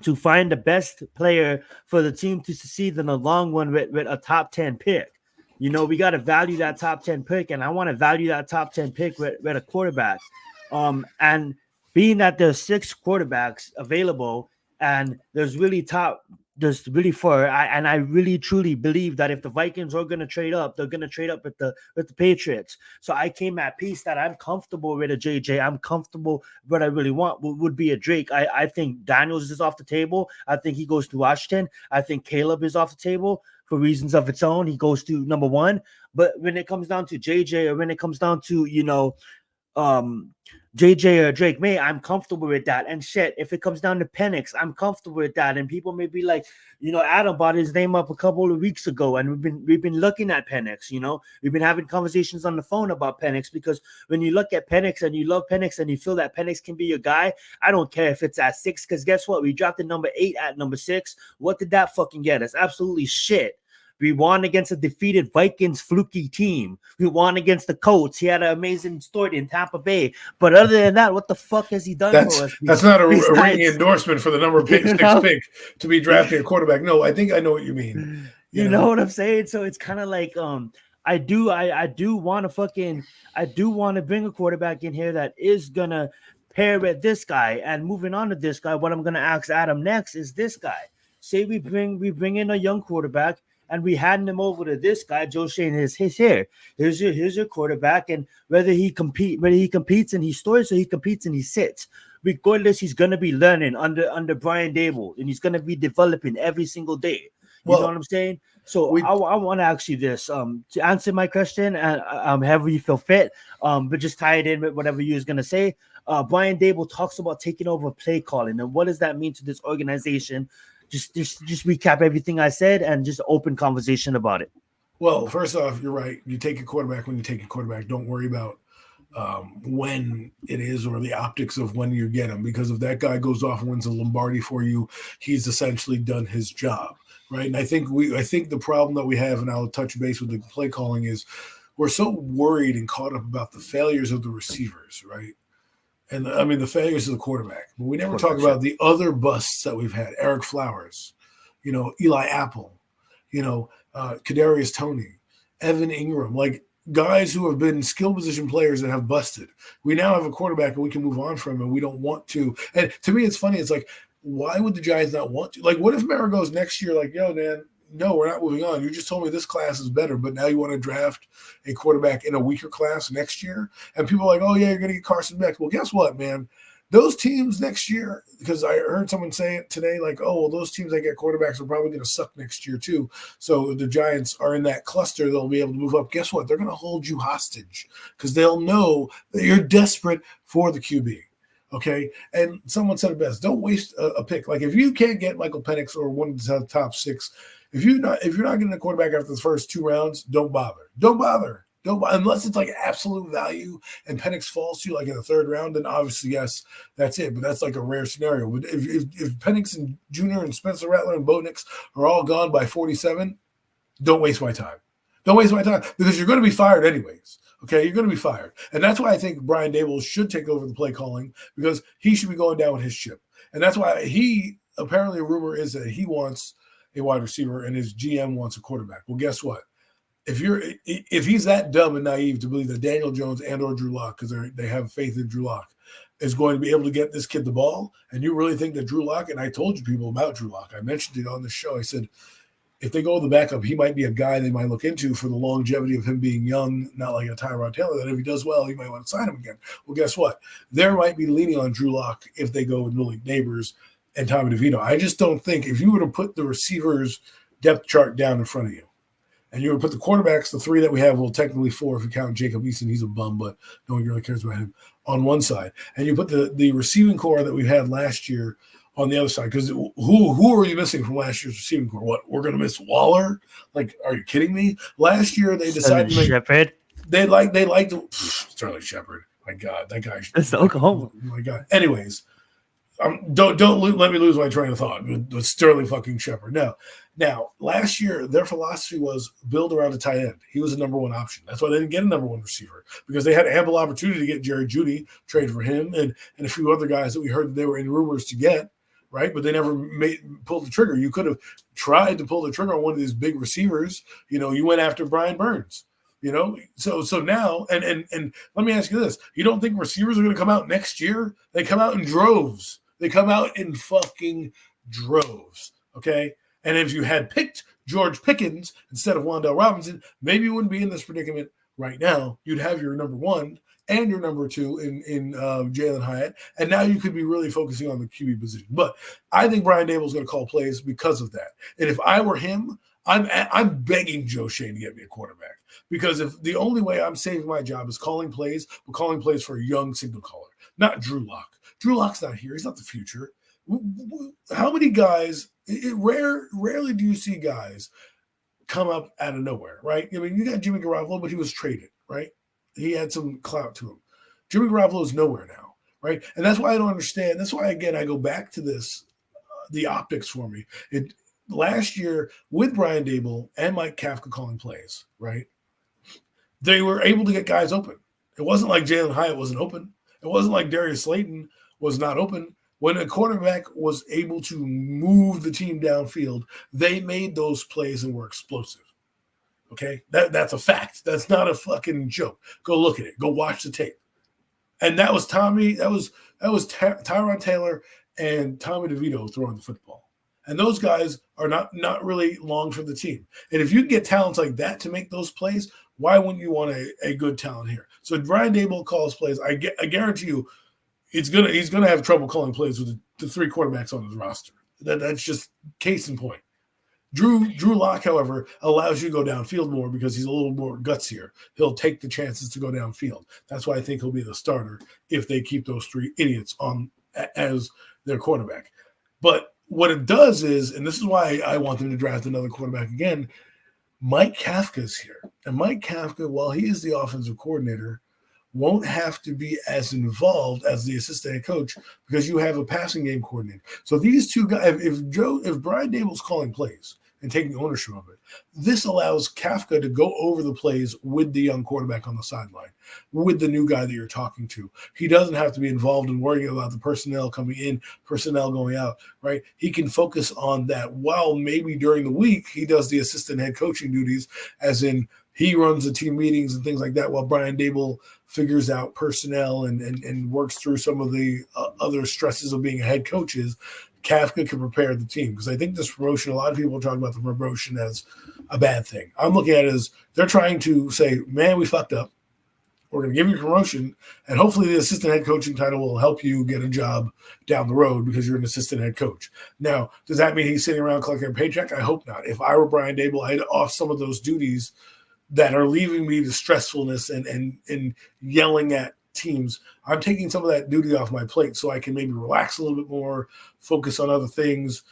to find the best player for the team to succeed in the long run with a top 10 pick. You know, we got to value that top 10 pick, and I want to value that top 10 pick with a quarterback. And being that there's 6 quarterbacks available, and there's really 4, and I really truly believe that if the Vikings are going to trade up, they're going to trade up with the Patriots. So I came at peace that I'm comfortable with a JJ. I'm comfortable. What I really want would be a Drake. I think Daniels is off the table. I think he goes to Washington. I think Caleb is off the table for reasons of its own. He goes to number 1. But when it comes down to JJ, or when it comes down to JJ or Drake May, I'm comfortable with that. And shit, if it comes down to Penix, I'm comfortable with that. And people may be like, Adam brought his name up a couple of weeks ago, and we've been looking at Penix. We've been having conversations on the phone about Penix, because when you look at Penix and you love Penix and you feel that Penix can be your guy, I don't care if it's at 6, because guess what? We drafted number 8 at number 6. What did that fucking get us? Absolutely shit. We won against a defeated Vikings fluky team. We won against the Colts. He had an amazing story in Tampa Bay. But other than that, what the fuck has he done for us? That's not a ringing endorsement for the number 6 pick to be drafting a quarterback. No, I think I know what you mean. You know what I'm saying? So it's kind of like I do want to bring a quarterback in here that is gonna pair with this guy. And moving on to this guy, what I'm gonna ask Adam next is this guy. Say we bring in a young quarterback, and we hand him over to this guy, Joe Shane. His here. Here's your quarterback, and whether he competes and he starts, or he competes and he sits, regardless, he's gonna be learning under Brian Dable, and he's gonna be developing every single day. You know what I'm saying? So I want to ask you this to answer my question, and however you feel fit, but just tie it in with whatever you was gonna say. Brian Dable talks about taking over play calling, and what does that mean to this organization? Just recap everything I said and just open conversation about it. Well, first off, you're right. You take a quarterback when you take a quarterback. Don't worry about when it is or the optics of when you get him, because if that guy goes off and wins a Lombardi for you, he's essentially done his job, right? And I think the problem that we have, and I'll touch base with the play calling, is we're so worried and caught up about the failures of the receivers, right? And I mean, the failures of the quarterback, but we never talk about the other busts that we've had. Eric Flowers, Eli Apple, Kadarius Toney, Evan Ingram, like guys who have been skill position players that have busted. We now have a quarterback and we can move on from him, and we don't want to. And to me, it's funny. It's like, why would the Giants not want to? Like, what if Mara goes next year like, yo, man, no, we're not moving on. You just told me this class is better, but now you want to draft a quarterback in a weaker class next year? And people are like, oh, yeah, you're going to get Carson Beck. Well, guess what, man? Those teams next year, because I heard someone say it today, like, oh, well, those teams that get quarterbacks are probably going to suck next year too. So if the Giants are in that cluster, they'll be able to move up. Guess what? They're going to hold you hostage because they'll know that you're desperate for the QB. Okay, and someone said it best: don't waste a pick. Like, if you can't get Michael Penix or one of the top 6, if you're not getting a quarterback after the first 2 rounds, don't bother. Unless it's like absolute value and Penix falls to you like in the 3rd round, then obviously yes, that's it. But that's like a rare scenario. But if Penix and Jr. and Spencer Rattler and Bo Nix are all gone by 47, don't waste my time. Don't waste my time, because you're going to be fired anyways. Okay, you're going to be fired. And that's why I think Brian Dable should take over the play calling, because he should be going down with his ship. And that's why apparently a rumor is that he wants a wide receiver and his GM wants a quarterback. Well, guess what? If he's that dumb and naive to believe that Daniel Jones and or Drew Lock, because they have faith in Drew Lock, is going to be able to get this kid the ball, and you really think that Drew Lock, and I told you people about Drew Lock, I mentioned it on the show, I said, if they go with the backup, he might be a guy they might look into for the longevity of him being young, not like a Tyrod Taylor, that if he does well, you might want to sign him again. Well, guess what? There might be leaning on Drew Lock if they go with Malik Neighbors and Tommy DeVito. I just don't think, if you were to put the receivers depth chart down in front of you, and you would put the quarterbacks, the 3 that we have, well, technically 4 if you count Jacob Eason, he's a bum, but no one really cares about him, on one side. And you put the receiving core that we had last year on the other side, because who are you missing from last year's receiving core? What, we're going to miss Waller? Like, are you kidding me? Last year they decided Shepard. They liked Sterling Shepard. My God, that guy. That's Oklahoma. Oh my God. Anyways, don't let me lose my train of thought with Sterling fucking Shepard. Now, last year their philosophy was build around a tight end. He was the number 1 option. That's why they didn't get a number 1 receiver, because they had ample opportunity to get Jerry Jeudy, trade for him, and a few other guys that we heard that they were in rumors to get. Right, but they never pulled the trigger. You could have tried to pull the trigger on one of these big receivers. You went after Brian Burns. So now, and let me ask you this: you don't think receivers are going to come out next year? They come out in droves. They come out in fucking droves. Okay, and if you had picked George Pickens instead of Wan'Dale Robinson, maybe you wouldn't be in this predicament right now. You'd have your number 1 and your number 2 in Jalen Hyatt, and now you could be really focusing on the QB position. But I think Brian Dable is going to call plays because of that. And if I were him, I'm begging Joe Shane to get me a quarterback, because if the only way I'm saving my job is calling plays, we're calling plays for a young signal caller, not Drew Lock. Drew Lock's not here. He's not the future. How many guys? Rarely do you see guys come up out of nowhere, right? I mean, you got Jimmy Garoppolo, but he was traded, right? He had some clout to him. Jimmy Garoppolo is nowhere now, right? And that's why I don't understand. That's why, again, I go back to this, the optics for me. Last year, with Brian Daboll and Mike Kafka calling plays, right, they were able to get guys open. It wasn't like Jalen Hyatt wasn't open. It wasn't like Darius Slayton was not open. When a quarterback was able to move the team downfield, they made those plays and were explosive. Okay? That's a fact. That's not a fucking joke. Go look at it. Go watch the tape. And that was Tyron Taylor and Tommy DeVito throwing the football. And those guys are not really long for the team. And if you can get talents like that to make those plays, why wouldn't you want a good talent here? So if Brian Daboll calls plays, I guarantee you he's gonna have trouble calling plays with the three quarterbacks on his roster. That's just case in point. Drew Lock, however, allows you to go downfield more because he's a little more gutsier. He'll take the chances to go downfield. That's why I think he'll be the starter if they keep those three idiots on as their quarterback. But what it does is, and this is why I want them to draft another quarterback again, Mike Kafka's here. And Mike Kafka, while he is the offensive coordinator, won't have to be as involved as the assistant head coach because you have a passing game coordinator. So these two guys, if Brian Daboll's calling plays and taking ownership of it, this allows Kafka to go over the plays with the young quarterback on the sideline, with the new guy that you're talking to. He doesn't have to be involved in worrying about the personnel coming in, personnel going out, right? He can focus on that while maybe during the week he does the assistant head coaching duties, as in he runs the team meetings and things like that, while Brian Daboll figures out personnel and works through some of the other stresses of being a head coach. Kafka can prepare the team, because I think this promotion, a lot of people are talking about the promotion as a bad thing. I'm looking at it as they're trying to say, man, we fucked up. We're going to give you a promotion, and hopefully the assistant head coaching title will help you get a job down the road because you're an assistant head coach. Now, does that mean he's sitting around collecting a paycheck? I hope not. If I were Brian Daboll, I'd off some of those duties that are leaving me the stressfulness and yelling at teams. I'm taking some of that duty off my plate so I can maybe relax a little bit more, focus on other things,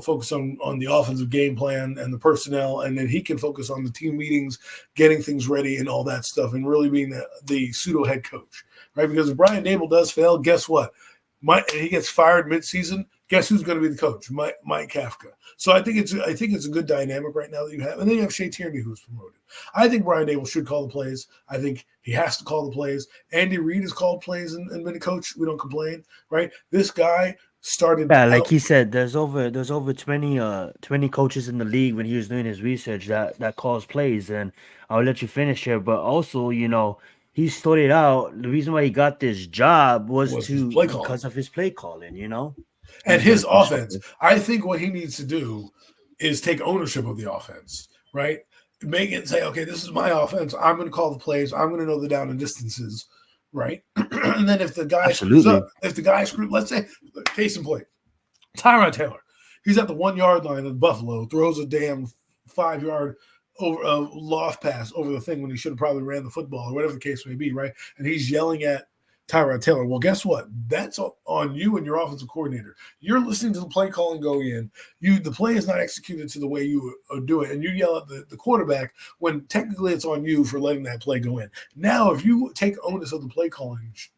focus on the offensive game plan and the personnel, and then he can focus on the team meetings, getting things ready and all that stuff, and really being the pseudo head coach, right? Because if Brian Daboll does fail, guess what? He gets fired midseason. Guess who's going to be the coach? Mike Kafka. So I think it's a good dynamic right now that you have. And then you have Shea Tierney, who's promoted. I think Brian Daboll should call the plays. I think he has to call the plays. Andy Reid has called plays and been a coach. We don't complain, right? This guy started. Yeah, like he said, there's over 20 coaches in the league when he was doing his research that calls plays. And I'll let you finish here, but also, he started out, the reason why he got this job was because of his play calling, And his offense. I think what he needs to do is take ownership of the offense, right? Make it say, okay, this is my offense. I'm going to call the plays. I'm going to know the down and distances, right? And then if the guy screwed, let's say, case in point, Tyron Taylor, he's at the 1 yard line of Buffalo, throws a damn 5 yard over a loft pass over the thing when he should have probably ran the football or whatever the case may be, right? And he's yelling at Tyrod Taylor. Well, guess what? That's on you and your offensive coordinator. You're listening to the play calling go in. The play is not executed to the way you do it, and you yell at the quarterback when technically it's on you for letting that play go in. Now, if you take onus of the play callers,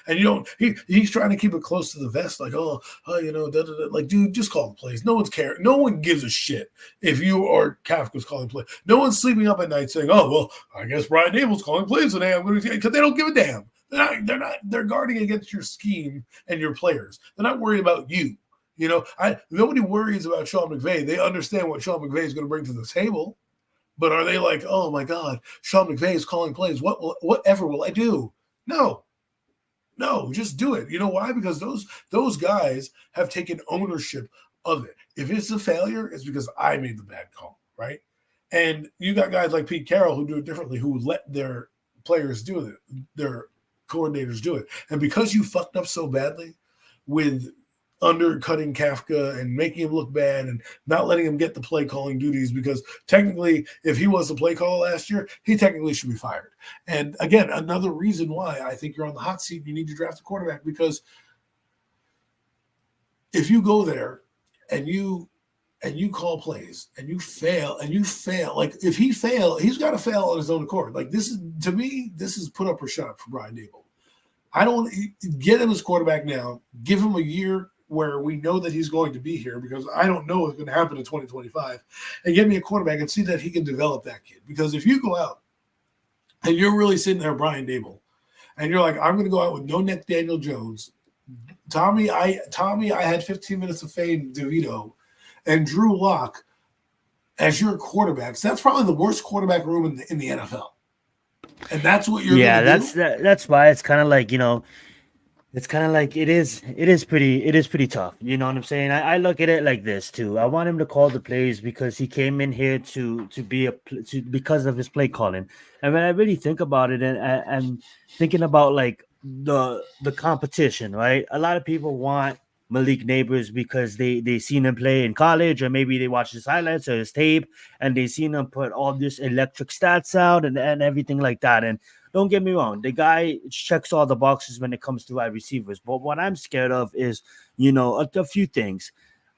and you don't, he's trying to keep it close to the vest, like, like, dude, just call the plays. No one's caring. No one gives a shit if you or Kafka's calling plays. No one's sleeping up at night saying, oh, well, I guess Brian Daboll's calling plays today. I'm going to, because they don't give a damn. They're guarding against your scheme and your players. They're not worried about you. Nobody worries about Sean McVay. They understand what Sean McVay is going to bring to the table. But are they like, oh my God, Sean McVay is calling plays. Whatever will I do? No, just do it. You know why? Because those guys have taken ownership of it. If it's a failure, it's because I made the bad call, right? And you got guys like Pete Carroll who do it differently, who let their players do it, their coordinators do it. And because you fucked up so badly with undercutting Kafka and making him look bad and not letting him get the play calling duties, because technically, if he was the play caller last year, he technically should be fired. And again, another reason why I think you're on the hot seat, you need to draft a quarterback, because if you go there and you call plays and you fail, like if he fail, he's got to fail on his own accord. Like this is, to me, this is put up or shut up for Brian Daboll. I don't get him as quarterback now. Give him a year where we know that he's going to be here, because I don't know what's going to happen in 2025, and get me a quarterback and see that he can develop that kid. Because if you go out and you're really sitting there, Brian Daboll, and you're like, I'm going to go out with no neck Daniel Jones, Tommy, I had 15 minutes of fame, DeVito, and Drew Lock as your quarterbacks, that's probably the worst quarterback room in the NFL. And that's what you're going to do? That's why it's kind of like, it's kind of like it is pretty tough. You know what I'm saying? I look at it like this too. I want him to call the plays because he came in here because of his play calling. And when I really think about it, and thinking about like the competition, right? A lot of people want Malik Neighbors because they seen him play in college, or maybe they watched his highlights or his tape and they seen him put all this electric stats out and everything like that. And don't get me wrong, the guy checks all the boxes when it comes to wide receivers. But what I'm scared of is, a few things.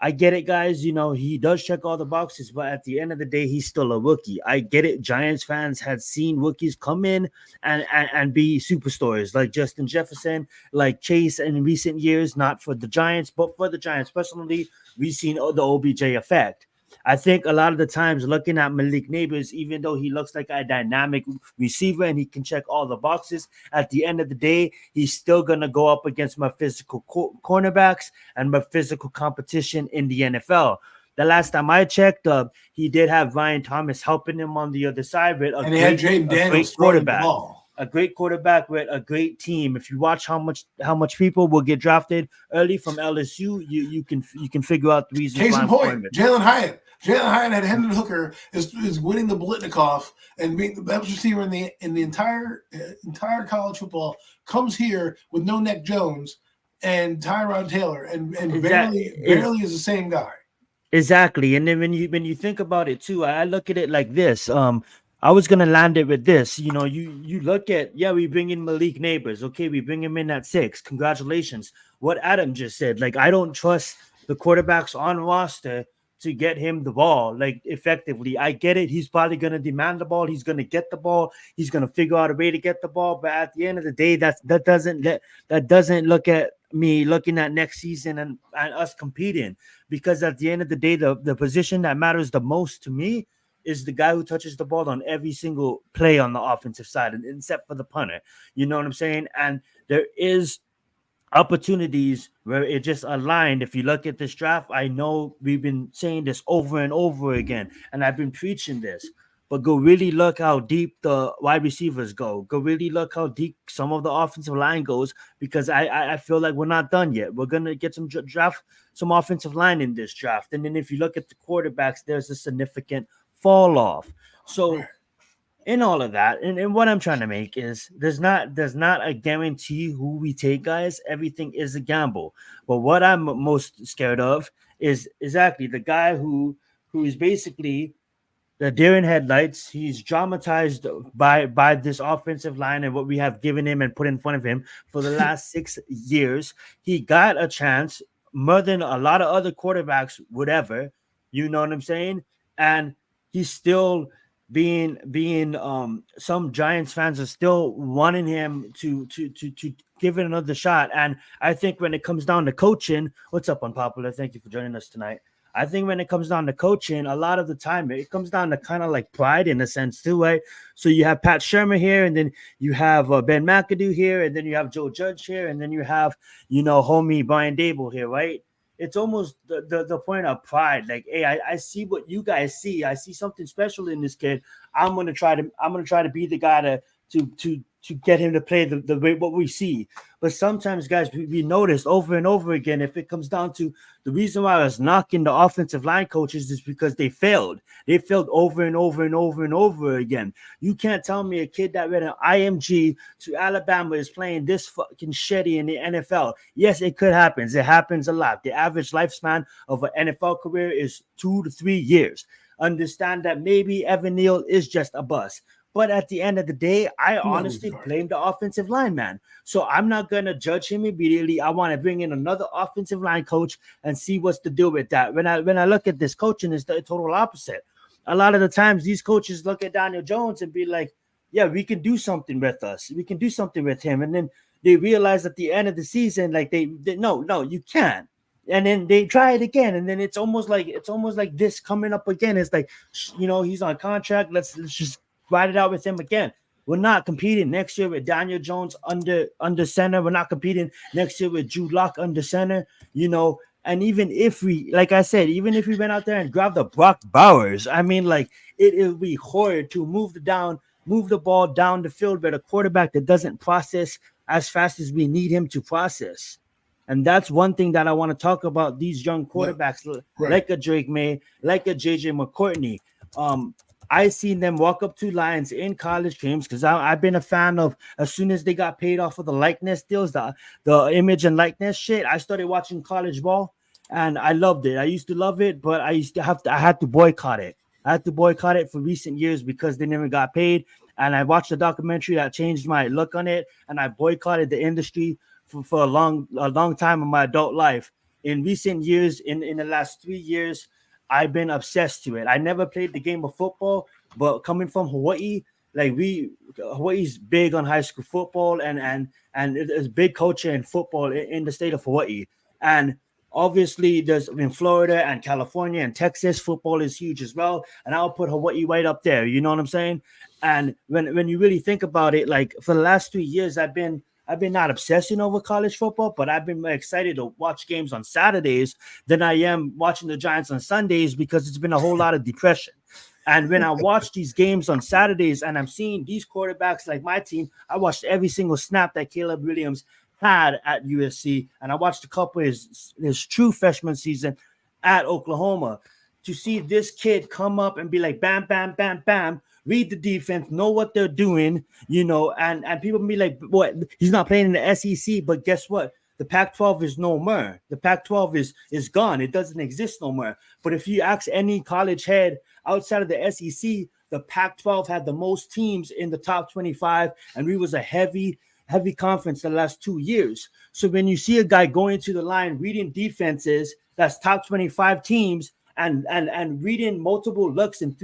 I get it, guys. He does check all the boxes, but at the end of the day, he's still a rookie. I get it. Giants fans had seen rookies come in and be superstars like Justin Jefferson, like Chase in recent years, not for the Giants, but for the Giants personally, we've seen the OBJ effect. I think a lot of the times looking at Malik Neighbors, even though he looks like a dynamic receiver and he can check all the boxes, at the end of the day, he's still going to go up against my physical cornerbacks and my physical competition in the NFL. The last time I checked, he did have Ryan Thomas helping him on the other side with and he had Jaden Daniels quarterback. A great quarterback with a great team. If you watch how much people will get drafted early from LSU, you can figure out the reasons. Case in point, Jalen Hyatt at Hendon Hooker is winning the Blitnikoff and being the best receiver in the entire college football. Comes here with no Nick Jones and Tyrod Taylor, and barely is the same guy. Exactly. And then when you think about it too, I look at it like this. I was gonna land it with this. You look at, we bring in Malik Neighbors. Okay, we bring him in at 6. Congratulations. What Adam just said, like, I don't trust the quarterbacks on roster to get him the ball, like, effectively. I get it. He's probably gonna demand the ball. He's gonna get the ball. He's gonna figure out a way to get the ball. But at the end of the day, that doesn't look at me looking at next season and us competing, because at the end of the day, the position that matters the most to me is the guy who touches the ball on every single play on the offensive side, and except for the punter. You know what I'm saying? And there is opportunities where it just aligned. If you look at this draft, I know we've been saying this over and over again, and I've been preaching this, but go really look how deep the wide receivers go. Go really look how deep some of the offensive line goes, because I feel like we're not done yet. We're going to get some offensive line in this draft. And then if you look at the quarterbacks, there's a significant fall off. So in all of that, and what I'm trying to make is there's not a guarantee who we take, guys. Everything is a gamble. But what I'm most scared of is exactly the guy who is basically the deer in headlights. He's dramatized by this offensive line and what we have given him and put in front of him for the last 6 years. He got a chance more than a lot of other quarterbacks would ever. You know what I'm saying? And he's still being some Giants fans are still wanting him to give it another shot. And I think when it comes down to coaching, what's up, Unpopular? Thank you for joining us tonight. I think when it comes down to coaching, a lot of the time it comes down to kind of like pride in a sense too, right? So you have Pat Shermer here, and then you have Ben McAdoo here, and then you have Joe Judge here, and then you have, homie Brian Daboll here, right? It's almost the point of pride. Like, hey, I see what you guys see. I see something special in this kid. I'm gonna try to be the guy to to get him to play the way what we see. But sometimes, guys, we noticed over and over again, if it comes down to the reason why I was knocking the offensive line coaches is because they failed. They failed over and over and over and over again. You can't tell me a kid that read an IMG to Alabama is playing this fucking shitty in the NFL. Yes, it could happen. It happens a lot. The average lifespan of an NFL career is 2 to 3 years. Understand that maybe Evan Neal is just a bust. But at the end of the day, I honestly blame the offensive line, man. So I'm not going to judge him immediately. I want to bring in another offensive line coach and see what's to do with that. When I look at this coaching, it's the total opposite. A lot of the times, these coaches look at Daniel Jones and be like, yeah, we can do something with us. We can do something with him. And then they realize at the end of the season, like they no, you can't. And then they try it again, and then it's almost like this coming up again. It's like, he's on contract. Let's just ride it out with him again. We're not competing next year with Daniel Jones under center. We're not competing next year with Drew Lock under center. And even if we, like I said, even if we went out there and grabbed the Brock Bowers, I mean, like it would be horrid to move the ball down the field with a quarterback that doesn't process as fast as we need him to process. And that's one thing that I want to talk about. These young quarterbacks, like a Drake May, like a JJ McCourtney. I seen them walk up to lines in college games because I've been a fan of as soon as they got paid off of the likeness deals, the image and likeness shit. I started watching college ball and I loved it. I used to love it, but I had to boycott it. I had to boycott it for recent years because they never got paid. And I watched a documentary that changed my look on it, and I boycotted the industry for a long time in my adult life. In recent years, in the last 3 years, I've been obsessed to it. I never played the game of football, but coming from Hawaii, Hawaii's big on high school football and it's big culture in football in the state of Hawaii. And obviously there's in Florida and California and Texas, football is huge as well. And I'll put Hawaii right up there. You know what I'm saying? And when you really think about it, like for the last 3 years, I've been not obsessing over college football, but I've been more excited to watch games on Saturdays than I am watching the Giants on Sundays because it's been a whole lot of depression. And when I watch these games on Saturdays and I'm seeing these quarterbacks like my team, I watched every single snap that Caleb Williams had at USC, and I watched a couple of his true freshman season at Oklahoma. To see this kid come up and be like, bam, bam, bam, bam, read the defense, know what they're doing, and people be like, what? He's not playing in the SEC, but guess what? The Pac-12 is no more. The Pac-12 is gone. It doesn't exist no more. But if you ask any college head outside of the SEC, the Pac-12 had the most teams in the top 25, and we was a heavy conference the last 2 years. So when you see a guy going to the line, reading defenses, that's top 25 teams, and reading multiple looks in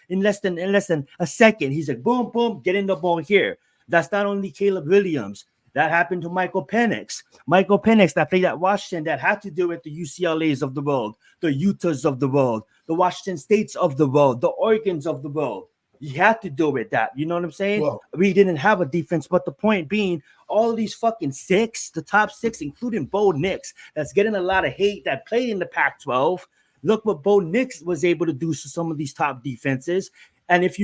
less than a second. He's like, boom, boom, getting the ball here. That's not only Caleb Williams. That happened to Michael Penix. Michael Penix that played at Washington that had to do with the UCLAs of the world, the Utahs of the world, the Washington States of the world, the Oregons of the world. You had to do with that. You know what I'm saying? Well, we didn't have a defense, but the point being, all these fucking the top six, including Bo Nix, that's getting a lot of hate that played in the Pac-12. Look what Bo Nix was able to do to some of these top defenses. And if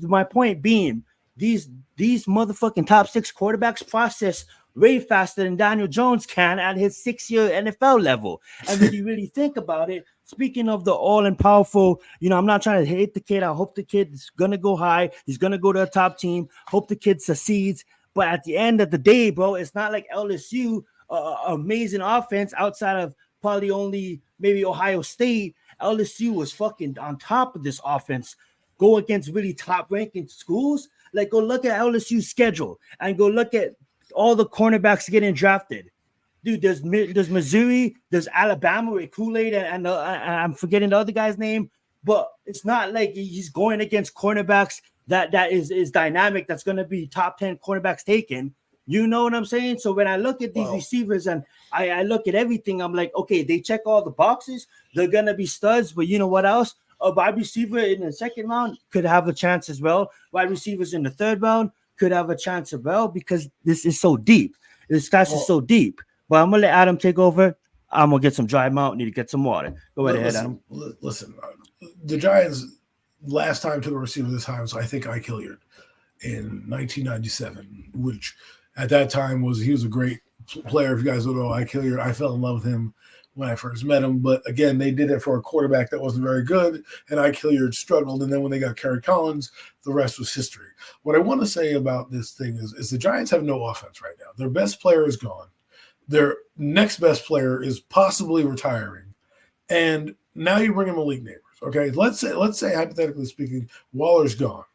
my point being, these motherfucking top six quarterbacks process way faster than Daniel Jones can at his 6-year NFL level. And when you really think about it, speaking of the all-and-powerful, I'm not trying to hate the kid. I hope the kid is going to go high. He's going to go to a top team. Hope the kid succeeds. But at the end of the day, bro, it's not like LSU, amazing offense outside of probably only maybe Ohio State. LSU was fucking on top of this offense. Go against really top-ranking schools. Like, go look at LSU's schedule and go look at all the cornerbacks getting drafted. Dude, there's Missouri, there's Alabama with Kool-Aid, and I'm forgetting the other guy's name, but it's not like he's going against cornerbacks that is dynamic, that's going to be top 10 cornerbacks taken. You know what I'm saying? So when I look at these receivers and I look at everything, I'm like, okay, they check all the boxes. They're going to be studs, but you know what else? A wide receiver in the second round could have a chance as well. Wide receivers in the third round could have a chance as well because this is so deep. This class is so deep. But I'm going to let Adam take over. I'm going to get some dry mouth. Need to get some water. Go right ahead, Adam. Listen, the Giants last time took a receiver this time, so I think I Hilliard. in 1997, which at that time he was a great player. If you guys don't know, Ike Hilliard, I fell in love with him when I first met him. But again, they did it for a quarterback that wasn't very good, and Ike Hilliard struggled. And then when they got Kerry Collins, the rest was history. What I want to say about this thing is the Giants have no offense right now. Their best player is gone. Their next best player is possibly retiring. And now you bring in Malik Neighbors. Okay, let's say hypothetically speaking, Waller's gone.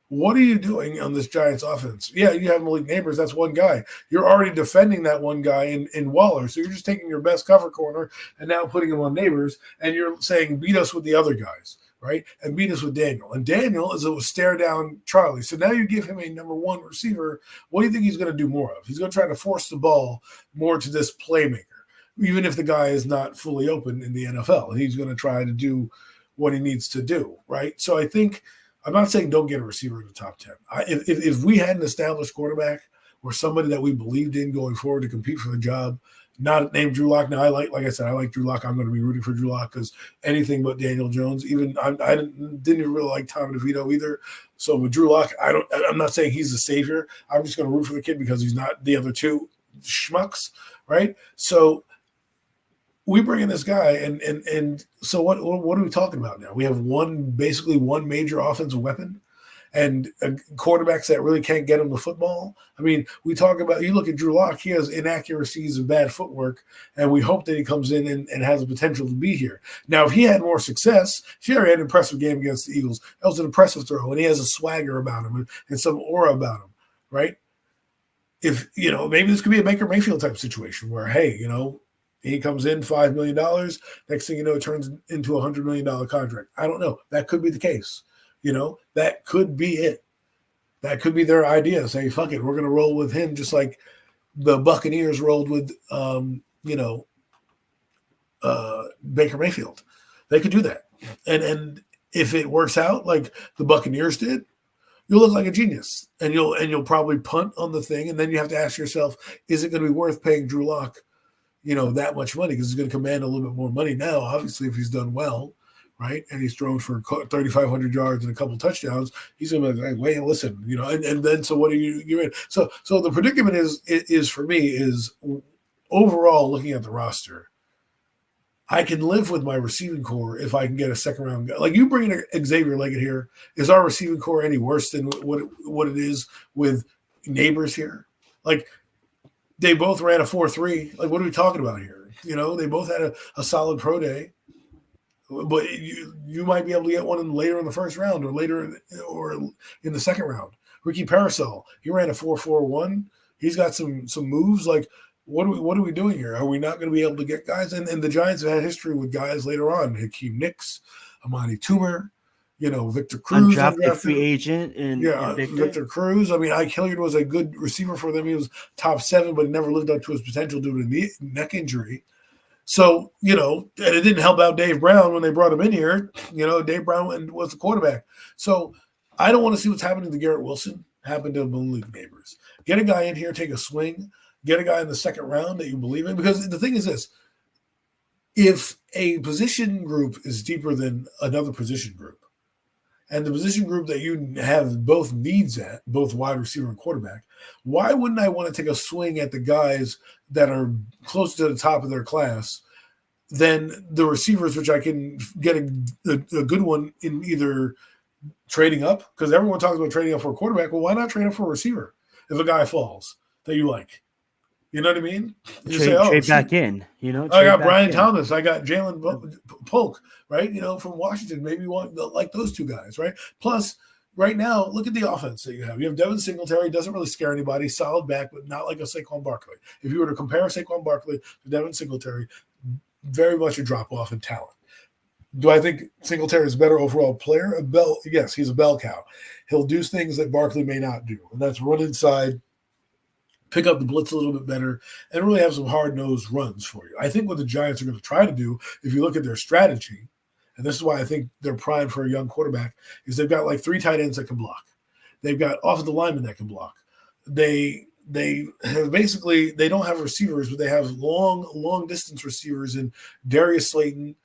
What are you doing on this Giants offense? Yeah, you have Malik Neighbors. That's one guy. You're already defending that one guy in Waller. So you're just taking your best cover corner and now putting him on Neighbors, and you're saying beat us with the other guys, right? And beat us with Daniel. And Daniel is a stare down Charlie. So now you give him a number one receiver. What do you think he's going to do more of? He's going to try to force the ball more to this playmaker, even if the guy is not fully open in the NFL. He's going to try to do what he needs to do, right? So I think – I'm not saying don't get a receiver in the top 10. If we had an established quarterback or somebody that we believed in going forward to compete for the job, not named Drew Lock. Now, like I said, I like Drew Lock. I'm going to be rooting for Drew Lock because anything but Daniel Jones. Even I didn't even really like Tom DeVito either. So with Drew Lock, I'm not saying he's the savior. I'm just going to root for the kid because he's not the other two schmucks, right? So we bring in this guy, and so what are we talking about now? We have basically one major offensive weapon and quarterbacks that really can't get him the football. I mean, we talk about, you look at Drew Lock, he has inaccuracies and bad footwork, and we hope that he comes in and has the potential to be here. Now, if he had more success, he already had an impressive game against the Eagles. That was an impressive throw, and he has a swagger about him and some aura about him, right? If, maybe this could be a Baker Mayfield type situation where, hey, he comes in $5 million. Next thing you know, it turns into a $100 million contract. I don't know. That could be the case. That could be it. That could be their idea. Say, fuck it, we're going to roll with him just like the Buccaneers rolled with, Baker Mayfield. They could do that. And if it works out like the Buccaneers did, you'll look like a genius. And you'll probably punt on the thing. And then you have to ask yourself, is it going to be worth paying Drew Lock that much money, because he's going to command a little bit more money now, obviously, if he's done well, right? And he's thrown for 3,500 yards and a couple touchdowns. He's going to be like, wait, listen, and then, so what are you're in? So the predicament is for me is overall looking at the roster, I can live with my receiving core if I can get a second round guy. Like you bringing Xavier Leggett here, is our receiving core any worse than what it is with Neighbors here? Like, they both ran a 4.3. Like, what are we talking about here? They both had a solid pro day, but you might be able to get one later in the first round or later or in the second round. Ricky Parasol, he ran a 4.41. He's got some moves. Like, what are we doing here? Are we not going to be able to get guys? And the Giants have had history with guys later on. Hakeem Nicks, Amani Toomer, Victor Cruz, undrafted free agent, and Victor Cruz. I mean, Ike Hilliard was a good receiver for them. He was top 7, but never lived up to his potential due to neck injury. So, and it didn't help out Dave Brown when they brought him in here. Dave Brown was the quarterback. So I don't want to see what's happening to Garrett Wilson happen to Malik Neighbors. Get a guy in here, take a swing, get a guy in the second round that you believe in. Because the thing is this, if a position group is deeper than another position group, and the position group that you have both needs at, both wide receiver and quarterback, why wouldn't I want to take a swing at the guys that are close to the top of their class than the receivers, which I can get a good one in either trading up? Because everyone talks about trading up for a quarterback. Well, why not trade up for a receiver if a guy falls that you like? You know what I mean? Trade back in. I got Brian Thomas. I got Jalen Polk, right? From Washington. Maybe you want like those two guys, right? Plus, right now, look at the offense that you have. You have Devin Singletary. Doesn't really scare anybody. Solid back, but not like a Saquon Barkley. If you were to compare Saquon Barkley to Devin Singletary, very much a drop-off in talent. Do I think Singletary is a better overall player? Yes, he's a bell cow. He'll do things that Barkley may not do, and that's run inside, pick up the blitz a little bit better, and really have some hard-nosed runs for you. I think what the Giants are going to try to do, if you look at their strategy, and this is why I think they're primed for a young quarterback, is they've got like 3 tight ends that can block. They've got offensive linemen that can block. They have basically, they don't have receivers, but they have long distance receivers in Darius Slayton,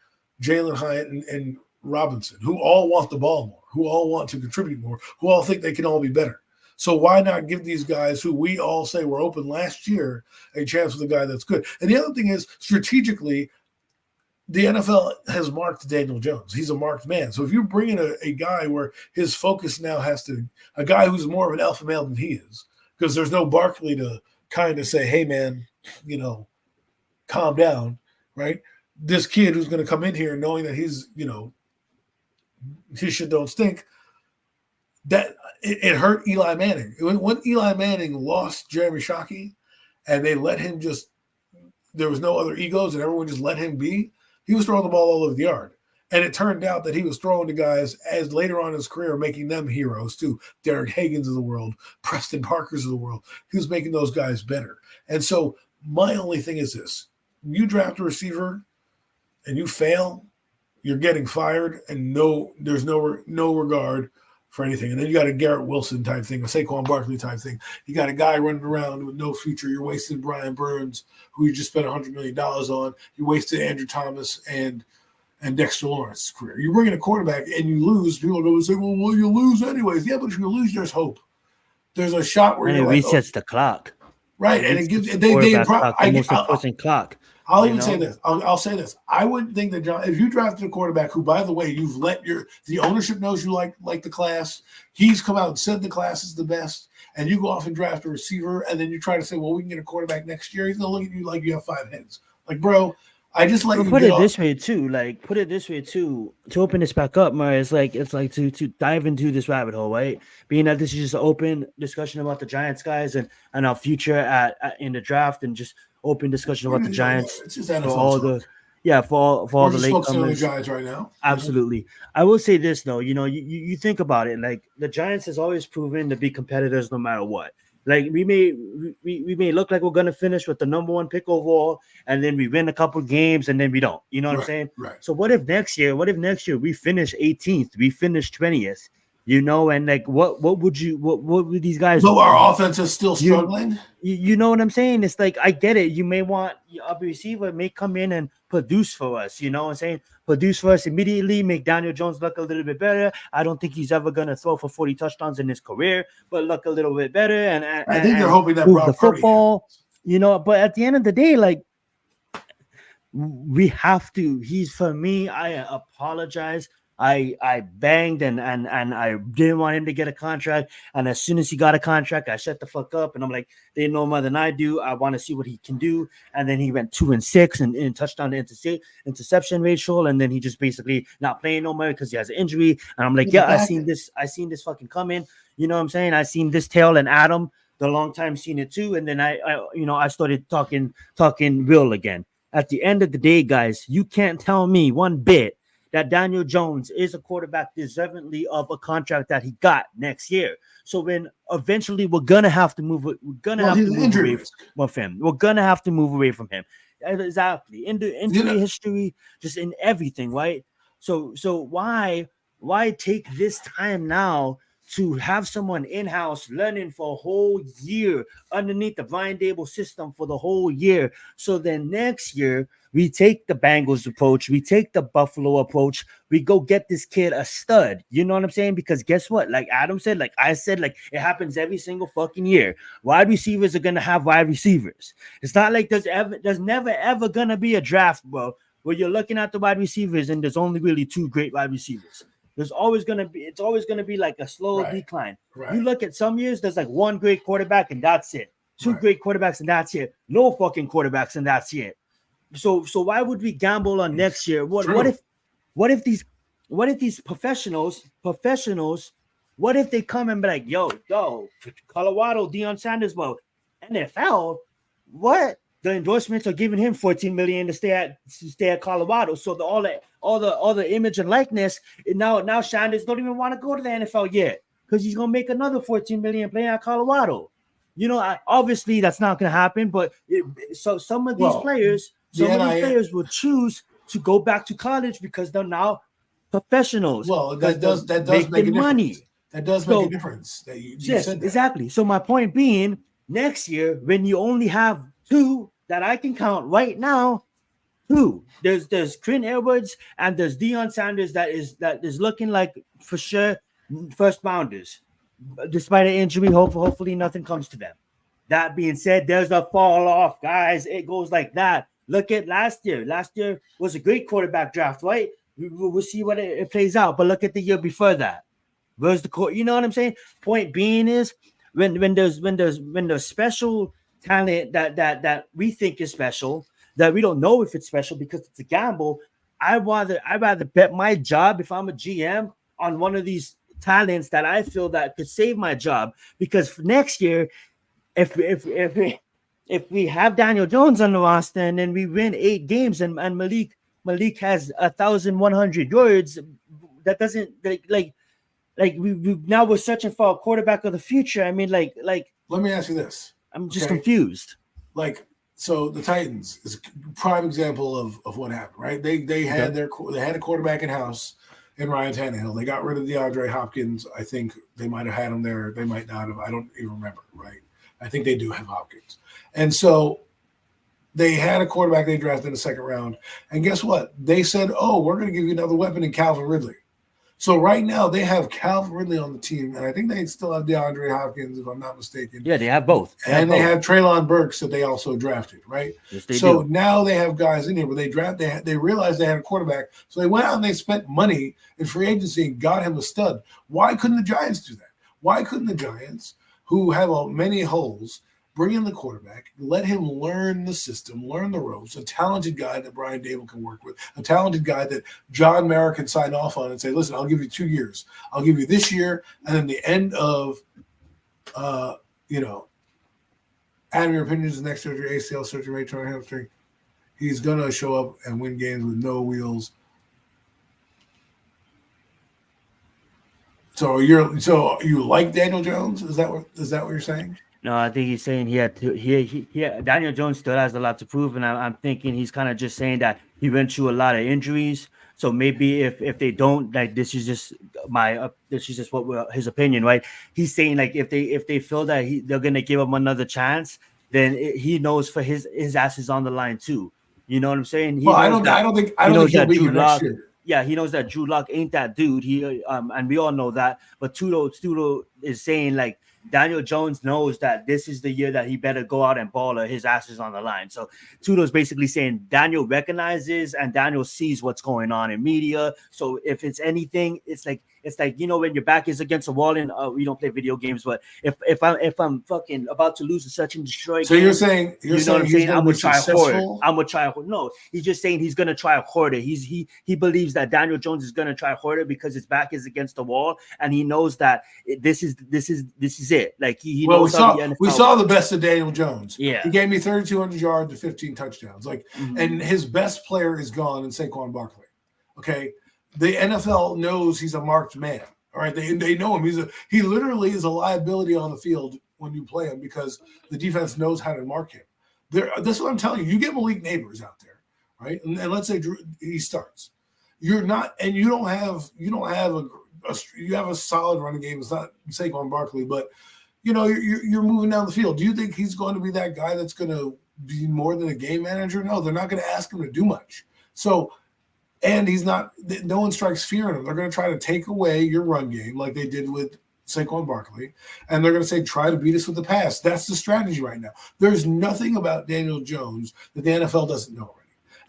Jalen Hyatt, and Robinson, who all want the ball more, who all want to contribute more, who all think they can all be better. So why not give these guys who we all say were open last year a chance with a guy that's good? And the other thing is, strategically, the NFL has marked Daniel Jones. He's a marked man. So if you're bringing a guy where his focus now has to, a guy who's more of an alpha male than he is, because there's no Barkley to kind of say, hey, man, calm down, right? This kid who's going to come in here knowing that he's, his shit don't stink, that it hurt Eli Manning. When Eli Manning lost Jeremy Shockey and they let him there was no other egos and everyone just let him be, he was throwing the ball all over the yard. And it turned out that he was throwing to guys as later on in his career, making them heroes too. Derek Hagans of the world, Preston Parkers of the world. He was making those guys better. And so my only thing is this. You draft a receiver and you fail, you're getting fired, and there's no regard for anything. And then you got a Garrett Wilson type thing, a Saquon Barkley type thing. You got a guy running around with no future. You're wasting Brian Burns, who you just spent $100 million on. You wasted Andrew Thomas and Dexter Lawrence's career. You bring in a quarterback and you lose. People are going to say, well, you lose anyways. Yeah, but if you lose, there's hope. There's a shot where it resets the clock. Right. And it gives clock. I'll even say this. I'll say this. I wouldn't think that if you drafted a quarterback who, by the way, you've let the ownership knows you like the class. He's come out and said the class is the best, and you go off and draft a receiver, and then you try to say, well, we can get a quarterback next year. He's gonna look at you like you have 5 heads. Like, bro, I just let you put it this way too. To open this back up, Murray, it's like to dive into this rabbit hole, right? Being that this is just an open discussion about the Giants guys and our future in the draft, and just open discussion about the Giants for all the latecomers. Giants right now. Absolutely. I will say this though, you think about it, like the Giants has always proven to be competitors no matter what. Like we may look like we're gonna finish with the number 1 pick overall, and then we win a couple games, and then we don't. You know what I'm saying? Right. So what if next year we finish 18th, we finish 20th? And like what would these guys? So our offense is still struggling. You know what I'm saying? It's like, I get it. You may want a receiver may come in and produce for us. You know what I'm saying? Produce for us immediately, make Daniel Jones look a little bit better. I don't think he's ever gonna throw for 40 touchdowns in his career, but look a little bit better. And I think they're hoping that move the football. But at the end of the day, like, we have to. For me, I apologize. I banged and I didn't want him to get a contract. And as soon as he got a contract, I shut the fuck up. And I'm like, they know more than I do. I want to see what he can do. And then he went 2-6 in touchdown to interception ratio. And then he just basically not playing no more because he has an injury. And I'm like, I seen this fucking coming. You know what I'm saying? I seen this tail and Adam the long time seen it too. And then I started talking real again. At the end of the day, guys, you can't tell me one bit that Daniel Jones is a quarterback deservingly of a contract that he got next year. So when eventually we're gonna have to move away from him. We're gonna have to move away from him. Exactly. In the injury history, just in everything, right? So why take this time now to have someone in-house learning for a whole year underneath the Brian Dable system for the whole year? So then next year, we take the Bengals approach, we take the Buffalo approach, we go get this kid a stud. You know what I'm saying? Because guess what? Like Adam said, like I said, like it happens every single fucking year. Wide receivers are gonna have wide receivers. It's not like there's never ever gonna be a draft, bro, where you're looking at the wide receivers and there's only really 2 great wide receivers. It's always gonna be like a slow decline. Right. You look at some years, there's like 1 great quarterback and that's it. 2 great quarterbacks and that's it. No fucking quarterbacks and that's it. So why would we gamble on next year? What if these professionals, what if they come and be like, yo, Colorado, Deion Sanders, well, NFL, what? The endorsements are giving him $14 million to stay at Colorado. So all the image and likeness, now Sanders don't even want to go to the NFL yet because he's gonna make another $14 million playing at Colorado. Obviously that's not gonna happen, but some of these players will choose to go back to college because they're now professionals. Well, that does make a money. Difference. That does make a difference. Yes, exactly. So my point being, next year when you only have 2 that I can count right now, 2. There's Quinn Edwards and there's Deion Sanders that is looking like for sure first bounders. despite an injury, hopefully nothing comes to them. That being said, there's a fall off, guys. It goes like that. Look at last year. Last year was a great quarterback draft, right? We'll see what it plays out. But look at the year before that. Where's the court? You know what I'm saying? Point being is when there's special talent that we think is special, that we don't know if it's special because it's a gamble. I'd rather bet my job if I'm a GM on one of these talents that I feel that could save my job. Because next year, if we have Daniel Jones on the roster and then we win 8 games and Malik has 1,100 yards, that doesn't like we now we're searching for a quarterback of the future. I mean, like let me ask you this. I'm just confused. Like, so the Titans is a prime example of what happened, right? They had a quarterback in house in Ryan Tannehill. They got rid of DeAndre Hopkins. I think they might have had him there. They might not have. I don't even remember, right? I think they do have Hopkins. And so they had a quarterback they drafted in the second round. And guess what? They said, oh, we're going to give you another weapon in Calvin Ridley. So right now they have Calvin Ridley on the team, and I think they still have DeAndre Hopkins, if I'm not mistaken. Yeah, they have both. They have Treylon Burks that they also drafted, right? Yes, they do. Now they have guys in here, but they realized they had a quarterback, so they went out and they spent money in free agency and got him a stud. Why couldn't the Giants do that? Why couldn't the Giants, who have many holes, bring in the quarterback, let him learn the system, learn the ropes, a talented guy that Brian Dable can work with, a talented guy that John Mara can sign off on and say, listen, I'll give you 2 years. I'll give you this year, and then the end of, Adam, your opinions, next surgery, ACL surgery, right, hamstring, he's going to show up and win games with no wheels. So you like Daniel Jones? Is that what you're saying? No, I think he's saying Daniel Jones still has a lot to prove, and I'm thinking he's kind of just saying that he went through a lot of injuries. So maybe if they don't, like, this is just his opinion, right? He's saying like if they feel that they're gonna give him another chance, then he knows for his ass is on the line too. You know what I'm saying? I don't think he'll be here next year. Yeah, he knows that Drew Lock ain't that dude. He and we all know that. But Tudo is saying like Daniel Jones knows that this is the year that he better go out and ball or his ass is on the line. So Tudo's basically saying Daniel recognizes and Daniel sees what's going on in media. So if it's anything, it's like when your back is against a wall and we don't play video games, but if I'm fucking about to lose a search and destroy so game, you're saying I'm gonna try harder. No, he's just saying he's gonna try harder. He believes that Daniel Jones is gonna try harder because his back is against the wall and he knows that this is it. Like he knows we saw the best of Daniel Jones. Yeah, he gave me 3,200 yards and 15 touchdowns. Like, and his best player is gone in Saquon Barkley. Okay. The NFL knows he's a marked man. All right, they know him. He literally is a liability on the field when you play him because the defense knows how to mark him. This is what I'm telling you. You get Malik Neighbors out there, right? And let's say he starts. You're not, and you have a solid running game. It's not Saquon Barkley, but you're moving down the field. Do you think he's going to be that guy that's going to be more than a game manager? No, they're not going to ask him to do much. So. And he's not – no one strikes fear in him. They're going to try to take away your run game like they did with Saquon Barkley, and they're going to say, try to beat us with the pass. That's the strategy right now. There's nothing about Daniel Jones that the NFL doesn't know already.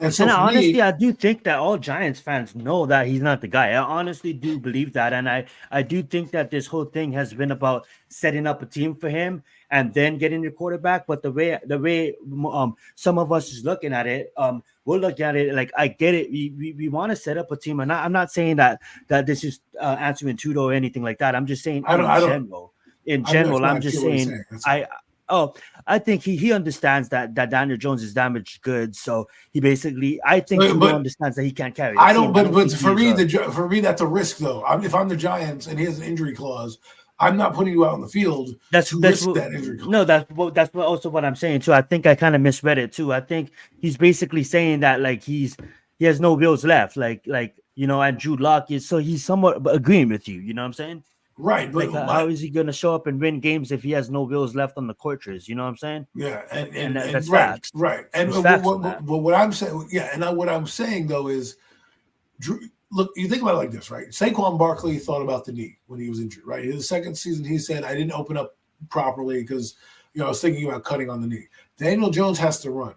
And so honestly, I do think that all Giants fans know that he's not the guy. I honestly do believe that, and I do think that this whole thing has been about setting up a team for him and then getting the quarterback. But the way some of us is looking at it, we'll look at it like I get it. We want to set up a team, and I'm not saying that this is answering Tudo or anything like that. I'm just saying in general. I'm just saying I think he understands that Daniel Jones is damaged goods, so he basically understands that he can't carry. I don't, but for me, that's a risk though. If I'm the Giants and he has an injury clause, I'm not putting you out on the field to risk that injury clause. No, that's also what I'm saying too. I think I kind of misread it too. I think he's basically saying that like he has no wheels left, like and Drew Lock is, so he's somewhat agreeing with you. You know what I'm saying? Right, but like, how is he going to show up and win games if he has no wheels left on the courses? You know what I'm saying? Yeah, and that's facts. Right. And what I'm saying, what I'm saying though is, look, you think about it like this, right? Saquon Barkley thought about the knee when he was injured, right? In the second season, he said, I didn't open up properly because, I was thinking about cutting on the knee. Daniel Jones has to run.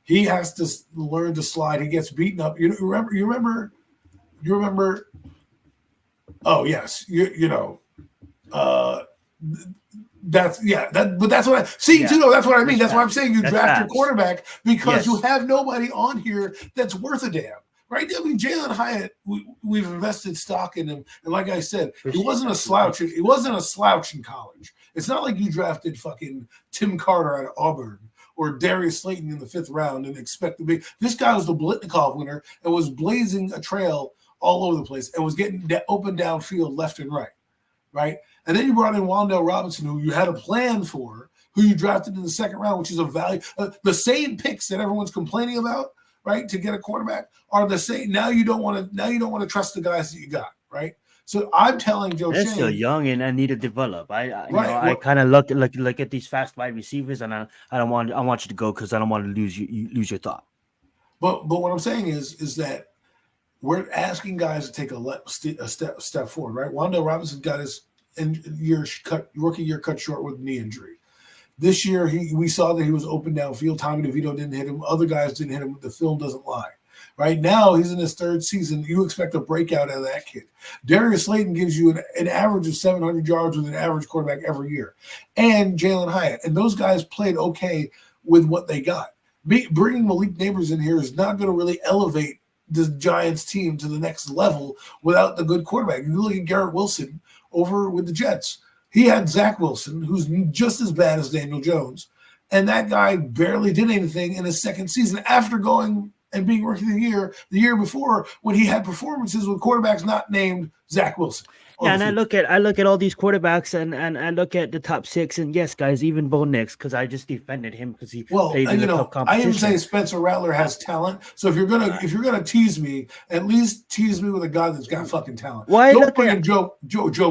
He has to learn to slide. He gets beaten up. You remember? Oh, yes. That's what I see. Yeah. That's what I mean. That's why I'm saying you draft your quarterback because you have nobody on here that's worth a damn. Right? I mean, Jalen Hyatt, we've invested stock in him, and like I said, he wasn't a slouch. He wasn't a slouch in college. It's not like you drafted fucking Tim Carter out of Auburn or Darius Slayton in the 5th round and expect to be. This guy was the Blitnikoff winner and was blazing a trail all over the place and was getting open downfield left and right. Right? And then you brought in Wan'Dale Robinson, who you had a plan for, who you drafted in the 2nd round, which is a value. The same picks that everyone's complaining about, right, to get a quarterback are the same. Now you don't want to trust the guys that you got, right? So I'm telling Joe, they're still young and need to develop. I kind of look at these fast wide receivers, and I want you to go because I don't want to lose your thought. But what I'm saying is that we're asking guys to take a step forward, right? Wan'Dale Robinson got his rookie year cut short with knee injury. This year, we saw that he was open downfield. Tommy DeVito didn't hit him. Other guys didn't hit him. The film doesn't lie. Right now, he's in his 3rd season. You expect a breakout out of that kid. Darius Slayton gives you an average of 700 yards with an average quarterback every year. And Jalen Hyatt. And those guys played okay with what they got. Bringing Malik Neighbors in here is not going to really elevate the Giants team to the next level without the good quarterback. You look at Garrett Wilson over with the Jets. He had Zach Wilson, who's just as bad as Daniel Jones, and that guy barely did anything in his 2nd season after going and being rookie of the year before when he had performances with quarterbacks not named Zach Wilson. Yeah, and I look at all these quarterbacks and I look at the top 6, and yes, guys, even Bo Nix, because I just defended him because he played in the tough competition. I didn't say Spencer Rattler has talent. So if you're gonna tease me, at least tease me with a guy that's got fucking talent. Don't bring in Joe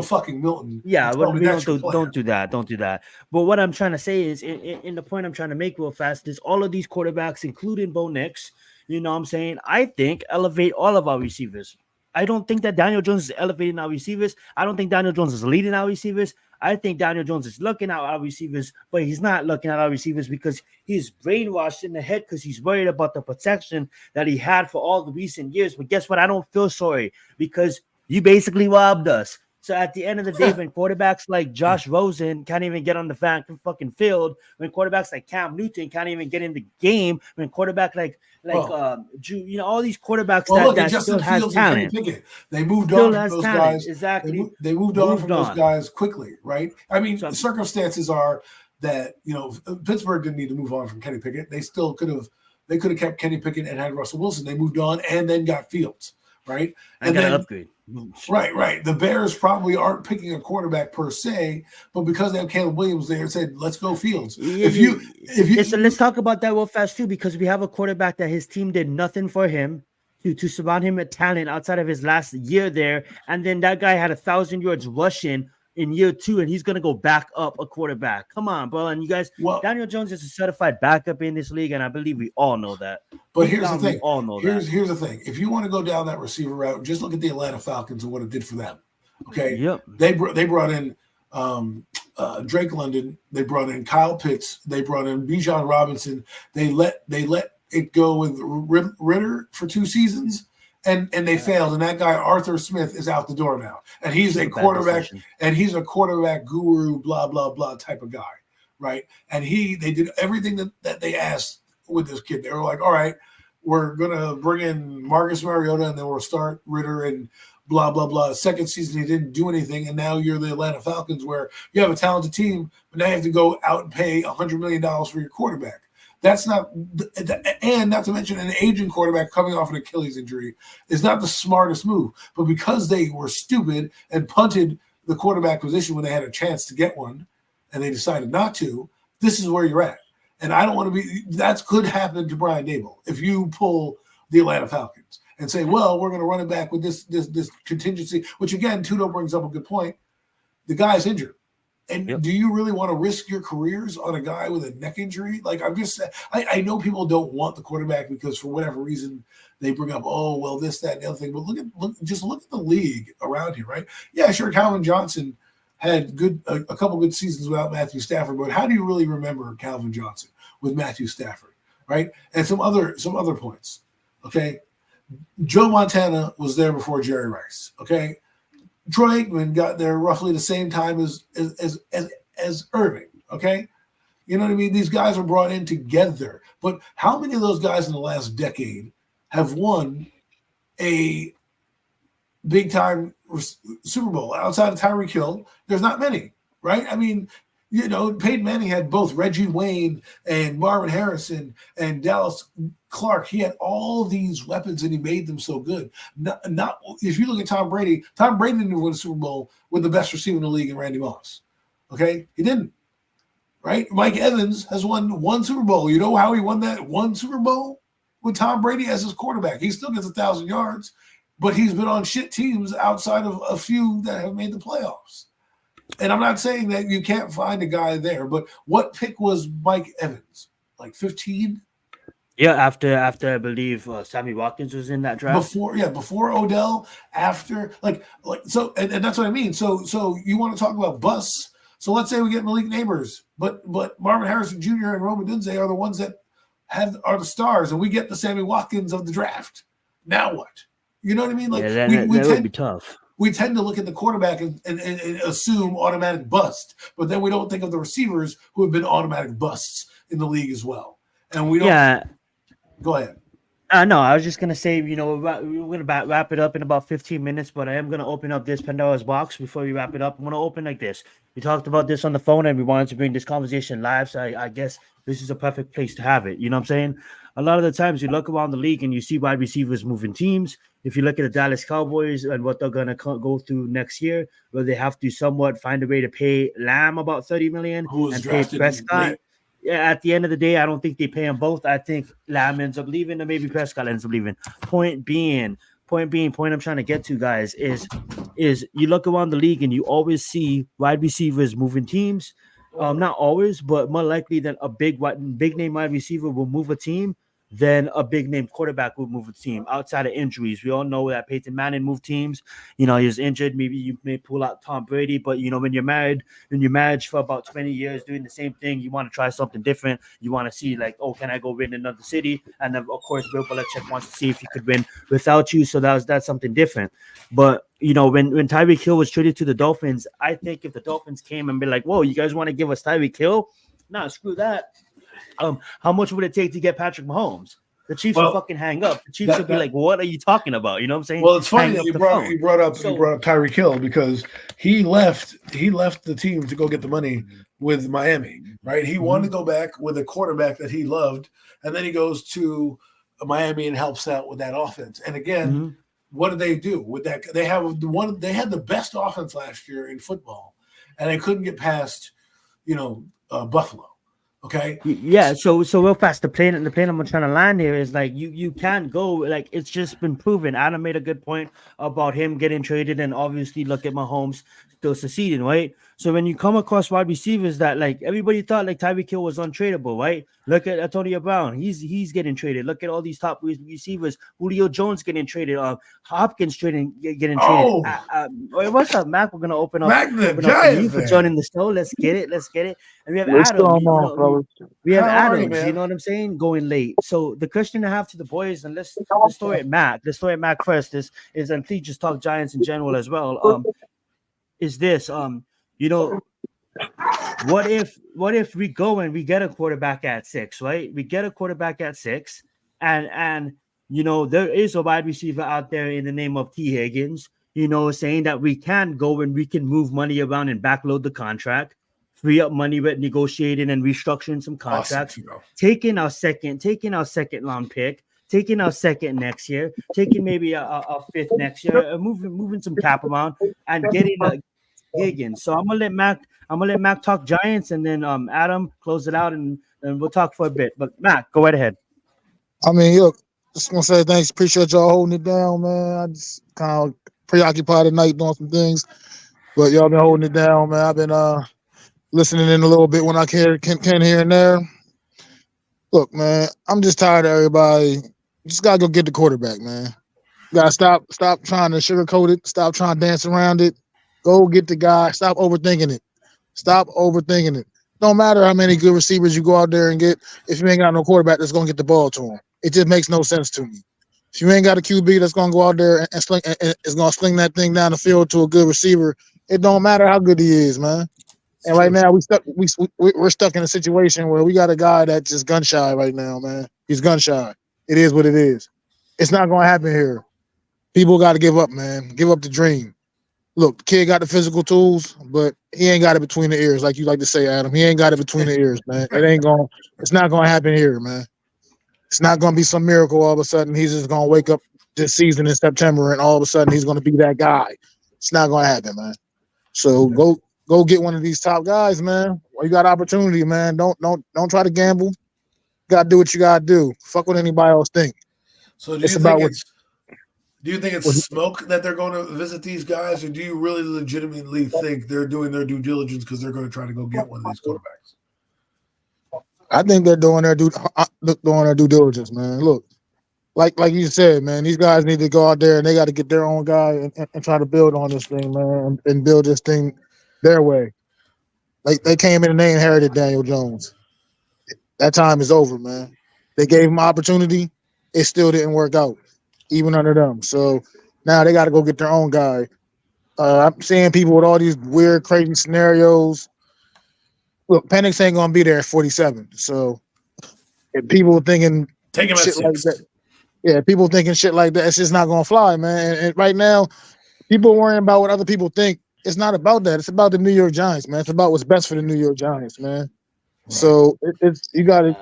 fucking Milton. Yeah, we don't do that. Don't do that. But what I'm trying to say is, in the point I'm trying to make real fast is all of these quarterbacks, including Bo Nix, I think elevate all of our receivers. I don't think that Daniel Jones is elevating our receivers. I don't think Daniel Jones is leading our receivers. I think Daniel Jones is looking at our receivers, but he's not looking at our receivers because he's brainwashed in the head because he's worried about the protection that he had for all the recent years. But guess what? I don't feel sorry because you basically robbed us. So at the end of the day, when quarterbacks like Josh Rosen can't even get on the fucking field, when quarterbacks like Cam Newton can't even get in the game, when quarterback like all these quarterbacks that still has talent. They moved on from those guys. Exactly. They moved on from those guys quickly, right? I mean, the circumstances are that, Pittsburgh didn't need to move on from Kenny Pickett. They still could have kept Kenny Pickett and had Russell Wilson. They moved on and then got Fields, right? And then upgrade. Right. The Bears probably aren't picking a quarterback per se, but because they have Caleb Williams there, said, let's go Fields. Let's talk about that real fast too, because we have a quarterback that his team did nothing for him to surround him with talent outside of his last year there, and then that guy had 1,000 yards rushing in year 2, and he's going to go back up a quarterback. Come on, bro. And you guys, Daniel Jones is a certified backup in this league, and I believe we all know that. But here's the thing. Here's the thing. If you want to go down that receiver route, just look at the Atlanta Falcons and what it did for them. Okay? Yep. They brought in Drake London. They brought in Kyle Pitts. They brought in Bijan Robinson. They let it go with Ritter for 2 seasons. And they failed, and that guy Arthur Smith is out the door now, and he's a quarterback, and he's a quarterback guru, blah blah blah type of guy, right? And they did everything that they asked with this kid. They were like, all right, we're gonna bring in Marcus Mariota, and then we'll start Ritter and blah blah blah. 2nd season he didn't do anything, and now you're the Atlanta Falcons, where you have a talented team, but now you have to go out and pay $100 million for your quarterback. That's not, and not to mention an aging quarterback coming off an Achilles injury is not the smartest move. But because they were stupid and punted the quarterback position when they had a chance to get one, and they decided not to, this is where you're at. And I don't want to be. That could happen to Brian Daboll if you pull the Atlanta Falcons and say, well, we're going to run it back with this contingency. Which again, Tudo brings up a good point. The guy's injured. And do you really want to risk your careers on a guy with a neck injury? Like, I know people don't want the quarterback because for whatever reason they bring up, oh, well, this, that, and the other thing. But look at the league around here, right? Yeah, sure, Calvin Johnson had a couple good seasons without Matthew Stafford, but how do you really remember Calvin Johnson with Matthew Stafford, right? And some other points, okay? Joe Montana was there before Jerry Rice, okay? Troy Aikman got there roughly the same time as Irving, okay? You know what I mean? These guys were brought in together. But how many of those guys in the last decade have won a big-time Super Bowl? Outside of Tyreek Hill, there's not many, right? I mean, you know, Peyton Manning had both Reggie Wayne and Marvin Harrison and Dallas Clark. He had all these weapons and he made them so good. Not if you look at Tom Brady didn't win a Super Bowl with the best receiver in the league in Randy Moss. Okay? He didn't. Right? Mike Evans has won one Super Bowl. You know how he won that one Super Bowl? With Tom Brady as his quarterback. He still gets 1,000 yards, but he's been on shit teams outside of a few that have made the playoffs. And I'm not saying that you can't find a guy there, but what pick was Mike Evans? Like 15? Yeah, after I believe Sammy Watkins was in that draft. Before Odell, after so, and that's what I mean. So you want to talk about busts? So let's say we get Malik Neighbors, but Marvin Harrison Jr. and Rome Odunze are the ones that are the stars, and we get the Sammy Watkins of the draft. Now what? You know what I mean? Like that would be tough. We tend to look at the quarterback and assume automatic bust, but then we don't think of the receivers who have been automatic busts in the league as well. And we don't. Yeah. Go ahead. No, I was just gonna say, you know, we're gonna wrap it up in about 15 minutes, but I am gonna open up this Pandora's box before we wrap it up. I'm gonna open like this. We talked about this on the phone, and we wanted to bring this conversation live, so I guess this is a perfect place to have it. You know what I'm saying? A lot of the times you look around the league and you see wide receivers moving teams. If you look at the Dallas Cowboys and what they're gonna go through next year, where they have to somewhat find a way to pay Lamb about $30 million and pay Prescott. Yeah, at the end of the day, I don't think they pay them both. I think Lamb ends up leaving, and maybe Prescott ends up leaving. Point I'm trying to get to, guys, is you look around the league and you always see wide receivers moving teams. Not always, but more likely than a big name wide receiver will move a team than a big name quarterback will move a team outside of injuries. We all know that Peyton Manning moved teams. You know, he was injured. Maybe you may pull out Tom Brady, but you know, when you're married for about 20 years doing the same thing, you want to try something different. You want to see like, oh, can I go win another city? And then of course, Bill Belichick wants to see if he could win without you. So that's something different. But you know, when Tyreek Hill was traded to the Dolphins, I think if the Dolphins came and be like, whoa, you guys want to give us Tyreek Hill? Nah, screw that. How much would it take to get Patrick Mahomes? The Chiefs will fucking hang up. The Chiefs would be like, "What are you talking about?" You know what I'm saying? Well, it's funny that you brought up Tyreek Hill because he left the team to go get the money with Miami, right? He wanted to go back with a quarterback that he loved, and then he goes to Miami and helps out with that offense. And again, what did they do with that? They had the best offense last year in football, and they couldn't get past, Buffalo. Okay. Yeah. So real fast, the plane I'm trying to land here is like you can't go, like it's just been proven. Adam made a good point about him getting traded, and obviously look at Mahomes still succeeding, right? So when you come across wide receivers that like everybody thought like Tyreek Hill was untradeable, right? Look at Antonio Brown, he's getting traded. Look at all these top receivers. Julio Jones getting traded. Hopkins getting traded. What's up, Mac? We're gonna open up. Mac the Giant for joining the show. Let's get it. And we have Adam. We have Adams. You know what I'm saying? Going late. So the question I have to the boys, and let's throw it Mac. Let's throw it Mac first. Is and please just talk Giants in general as well. Is this what if we go and we get a quarterback at 6, right? We get a quarterback at 6, and there is a wide receiver out there in the name of T. Higgins, saying that we can go and we can move money around and backload the contract, free up money with negotiating and restructuring some contracts, taking our second round pick, taking our second next year, taking maybe a fifth next year, moving some cap around and getting Higgins. So I'm gonna let Mac talk Giants, and then Adam close it out, and we'll talk for a bit. But Mac, go right ahead. I mean, look, just want to say thanks. Appreciate y'all holding it down, man. I just kind of preoccupied tonight doing some things, but y'all been holding it down, man. I've been listening in a little bit when I can here and there. Look, man, I'm just tired of everybody. You just gotta go get the quarterback, man. You gotta stop trying to sugarcoat it. Stop trying to dance around it. Go get the guy. Stop overthinking it. Stop overthinking it. Don't matter how many good receivers you go out there and get. If you ain't got no quarterback that's gonna get the ball to him, it just makes no sense to me. If you ain't got a QB that's gonna go out there and sling and is gonna sling that thing down the field to a good receiver, it don't matter how good he is, man. And right now we're stuck in a situation where we got a guy that's just gun shy right now, man. He's gun shy. It is what it is. It's not gonna happen here. People got to give up, man. Give up the dream. Look, the kid got the physical tools, but he ain't got it between the ears, like you like to say, Adam. He ain't got it between the ears, man. It's not gonna happen here, man. It's not gonna be some miracle all of a sudden. He's just gonna wake up this season in September and all of a sudden he's gonna be that guy. It's not gonna happen, man. So go get one of these top guys, man. Well, you got opportunity, man. Don't try to gamble. You gotta do what you gotta do. Fuck what anybody else think. So do you think it's smoke that they're going to visit these guys, or do you really legitimately think they're doing their due diligence because they're going to try to go get one of these quarterbacks? I think they're doing their due diligence, man. Look, like you said, man, these guys need to go out there and they got to get their own guy and try to build on this thing, man, and build this thing their way. Like they came in and they inherited Daniel Jones. That time is over, man. They gave him opportunity. It still didn't work out, even under them. So now they got to go get their own guy. I'm seeing people with all these weird, crazy scenarios. Look, Penix ain't gonna be there at 47. So if people thinking take him shit at 6. like that, yeah, people thinking shit like that, it's just not gonna fly, man. And right now, people worrying about what other people think. It's not about that. It's about the New York Giants, man. It's about what's best for the New York Giants, man. So you gotta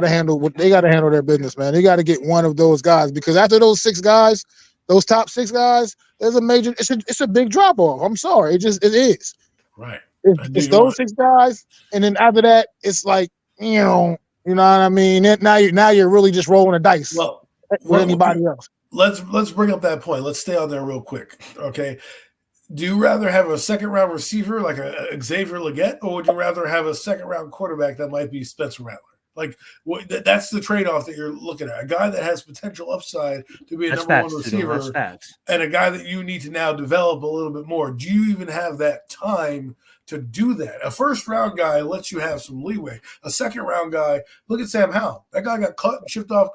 handle what they gotta handle their business, man. They gotta get one of those guys because after those 6 guys, those top 6 guys, there's it's a big drop off. I'm sorry, it is. Right. It's those 6 guys, and then after that, it's like you know what I mean. Now you're really just rolling the dice with anybody else. Let's bring up that point. Let's stay on there real quick, okay? Do you rather have a second-round receiver like a Xavier Legette, or would you rather have a second-round quarterback that might be Spencer Rattler? Like, that's the trade-off that you're looking at. A guy that has potential upside to be a number 1 receiver, and a guy that you need to now develop a little bit more. Do you even have that time to do that? A first-round guy lets you have some leeway. A second-round guy, look at Sam Howell. That guy got cut and shipped off.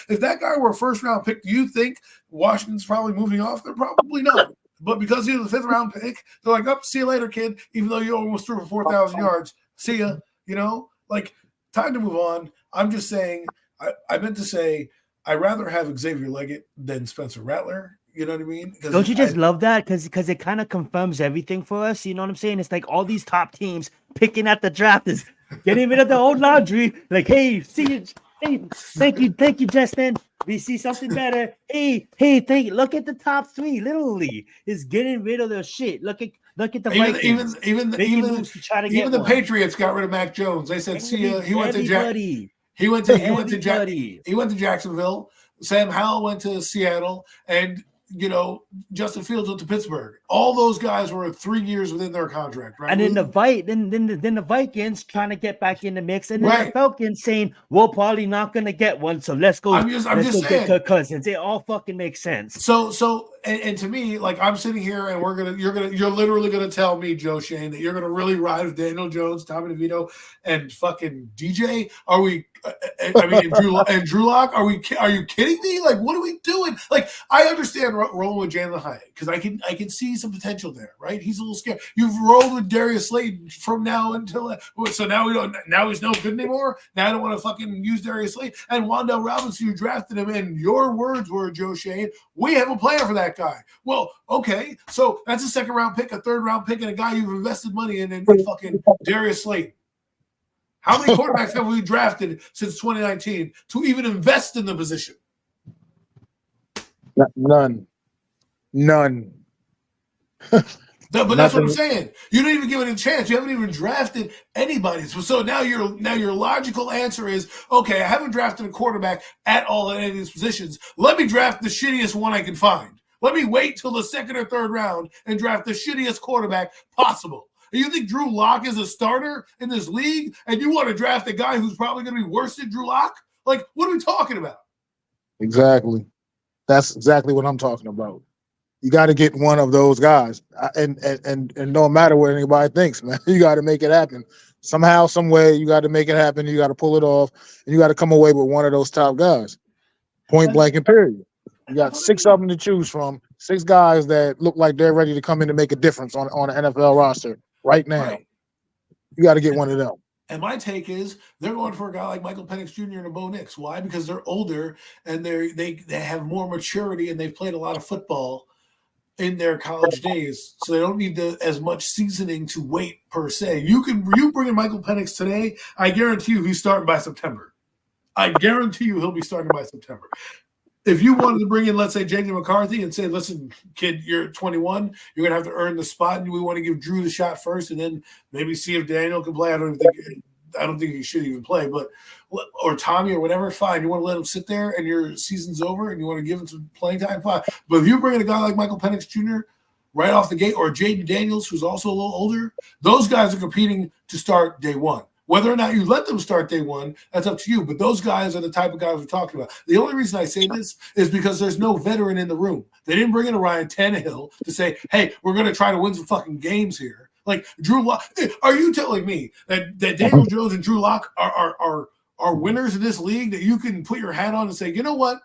If that guy were a first-round pick, do you think Washington's probably moving off? They're probably not. But because he was a 5th-round pick, they're like, see you later, kid, even though you almost threw for 4,000 yards. See ya, like, time to move on. I'm just saying, I meant to say, I'd rather have Xavier Legette than Spencer Rattler. You know what I mean? Don't you just love that? Because it kind of confirms everything for us. You know what I'm saying? It's like all these top teams picking at the draft is getting rid of the old laundry. Like, hey, see you. Hey, thank you, Justin. We see something better. Hey, thank you. Look at the top 3. Literally, is getting rid of their shit. Look at the Vikings. Even the Patriots got rid of Mac Jones. They said, "See ya." He went to Jacksonville. Sam Howell went to Seattle, and Justin Fields went to Pittsburgh. All those guys were 3 years within their contract, right? And then the Vikings trying to get back in the mix, and then the Falcons saying we're probably not going to get one, so let's go. I'm just saying, get Kirk Cousins. It all fucking makes sense. So and to me, like I'm sitting here, and you're literally gonna tell me, Joe Shane, that you're gonna really ride with Daniel Jones, Tommy DeVito, and fucking DJ. Are we? And Drew Lock. Are you kidding me? Like, what are we doing? Like, I understand rolling with Jalen Hyatt because I can see some potential there, right? He's a little scared. You've rolled with Darius Slayton from now until so now we don't. Now he's no good anymore. Now I don't want to fucking use Darius Slayton and Wan'Dale Robinson. You drafted him, and your words were, Joe Shane, we have a plan for that guy. Well, okay, so that's a 2nd-round pick, a 3rd-round pick, and a guy you've invested money in fucking Darius Slayton. How many quarterbacks have we drafted since 2019 to even invest in the position? None. But that's what I'm saying. You didn't even give it a chance. You haven't even drafted anybody. So now your logical answer is, okay, I haven't drafted a quarterback at all in any of these positions. Let me draft the shittiest one I can find. Let me wait till the 2nd or 3rd round and draft the shittiest quarterback possible. And you think Drew Lock is a starter in this league, and you want to draft a guy who's probably going to be worse than Drew Lock? Like, what are we talking about? Exactly. That's exactly what I'm talking about. You got to get one of those guys, and no matter what anybody thinks, man, you got to make it happen somehow, some way. You got to make it happen. You got to pull it off, and you got to come away with one of those top guys. Point blank and period. You got 6 of them to choose from. 6 guys that look like they're ready to come in and make a difference on an NFL roster right now. Right. You got to get one of them. And my take is they're going for a guy like Michael Penix Jr. and Bo Nix. Why? Because they're older and they have more maturity and they've played a lot of football in their college days, so they don't need as much seasoning to wait per se. You bring in Michael Penix today, I guarantee you he's starting by September. I guarantee you he'll be starting by September. If you wanted to bring in, let's say, J.J. McCarthy and say, listen, kid, you're 21, you're going to have to earn the spot, and we want to give Drew the shot first and then maybe see if Daniel can play. I don't think he should even play, but or Tommy or whatever, fine. You want to let him sit there and your season's over and you want to give him some playing time, fine. But if you bring in a guy like Michael Penix Jr. right off the gate, or Jaden Daniels, who's also a little older, those guys are competing to start day one. Whether or not you let them start day one, that's up to you. But those guys are the type of guys we're talking about. The only reason I say this is because there's no veteran in the room. They didn't bring in a Ryan Tannehill to say, hey, we're going to try to win some fucking games here. Like Drew Lock, are you telling me that Daniel Jones and Drew Lock are winners in this league, that you can put your hat on and say, you know what?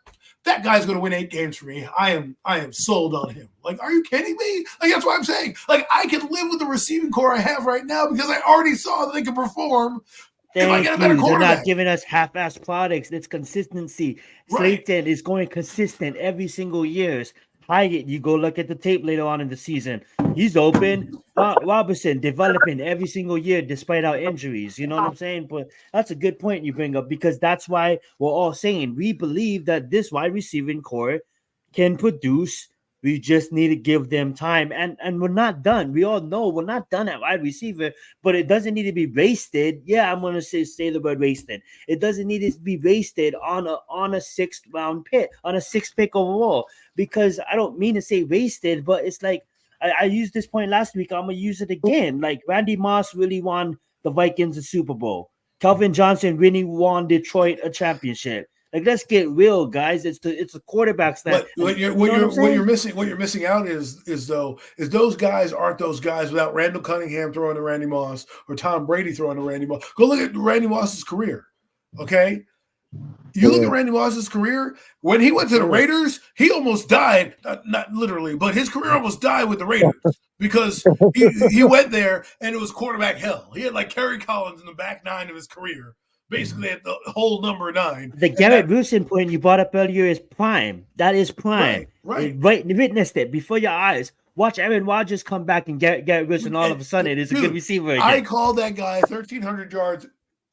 That guy's going to win 8 games for me. I am sold on him. Like, are you kidding me? Like, that's what I'm saying. Like, I can live with the receiving core I have right now because I already saw that they can perform. Thank you. They're not giving us half-ass products. It's consistency. Right. Slayton is going consistent every single year. Hyatt, you go look at the tape later on in the season. He's open. Robinson developing every single year despite our injuries. You know what I'm saying? But that's a good point you bring up, because that's why we're all saying we believe that this wide receiving core can produce. We just need to give them time. And we're not done. We all know we're not done at wide receiver, but it doesn't need to be wasted. Yeah, I'm going to say the word wasted. It doesn't need to be wasted on a 6th round pick, on a 6th pick overall, because I don't mean to say wasted, but it's like, I used this point last week. I'm going to use it again. Like, Randy Moss really won the Vikings a Super Bowl. Calvin Johnson really won Detroit a championship. Like, let's get real, guys. It's the quarterbacks that. What you're missing out is those guys aren't those guys without Randall Cunningham throwing to Randy Moss or Tom Brady throwing to Randy Moss. Go look at Randy Moss's career, okay? You look at Randy Moss's career. When he went to the Raiders, he almost died. Not literally, but his career almost died with the Raiders because he went there and it was quarterback hell. He had like Kerry Collins in the back 9 of his career. Basically, at the whole number 9. The Garrett Wilson point you brought up earlier is prime. That is prime. Right. Witnessed it before your eyes. Watch Aaron Rodgers come back and Garrett Wilson all of a sudden is a good receiver again. I called that guy 1,300 yards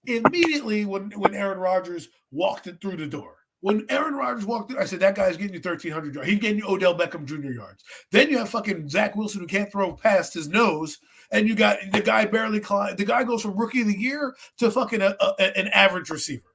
immediately when Aaron Rodgers walked it through the door. When Aaron Rodgers walked through, I said, that guy's getting you 1,300 yards. He's getting you Odell Beckham Jr. yards. Then you have fucking Zach Wilson who can't throw past his nose. And you got the guy barely climb. The guy goes from rookie of the year to fucking an average receiver.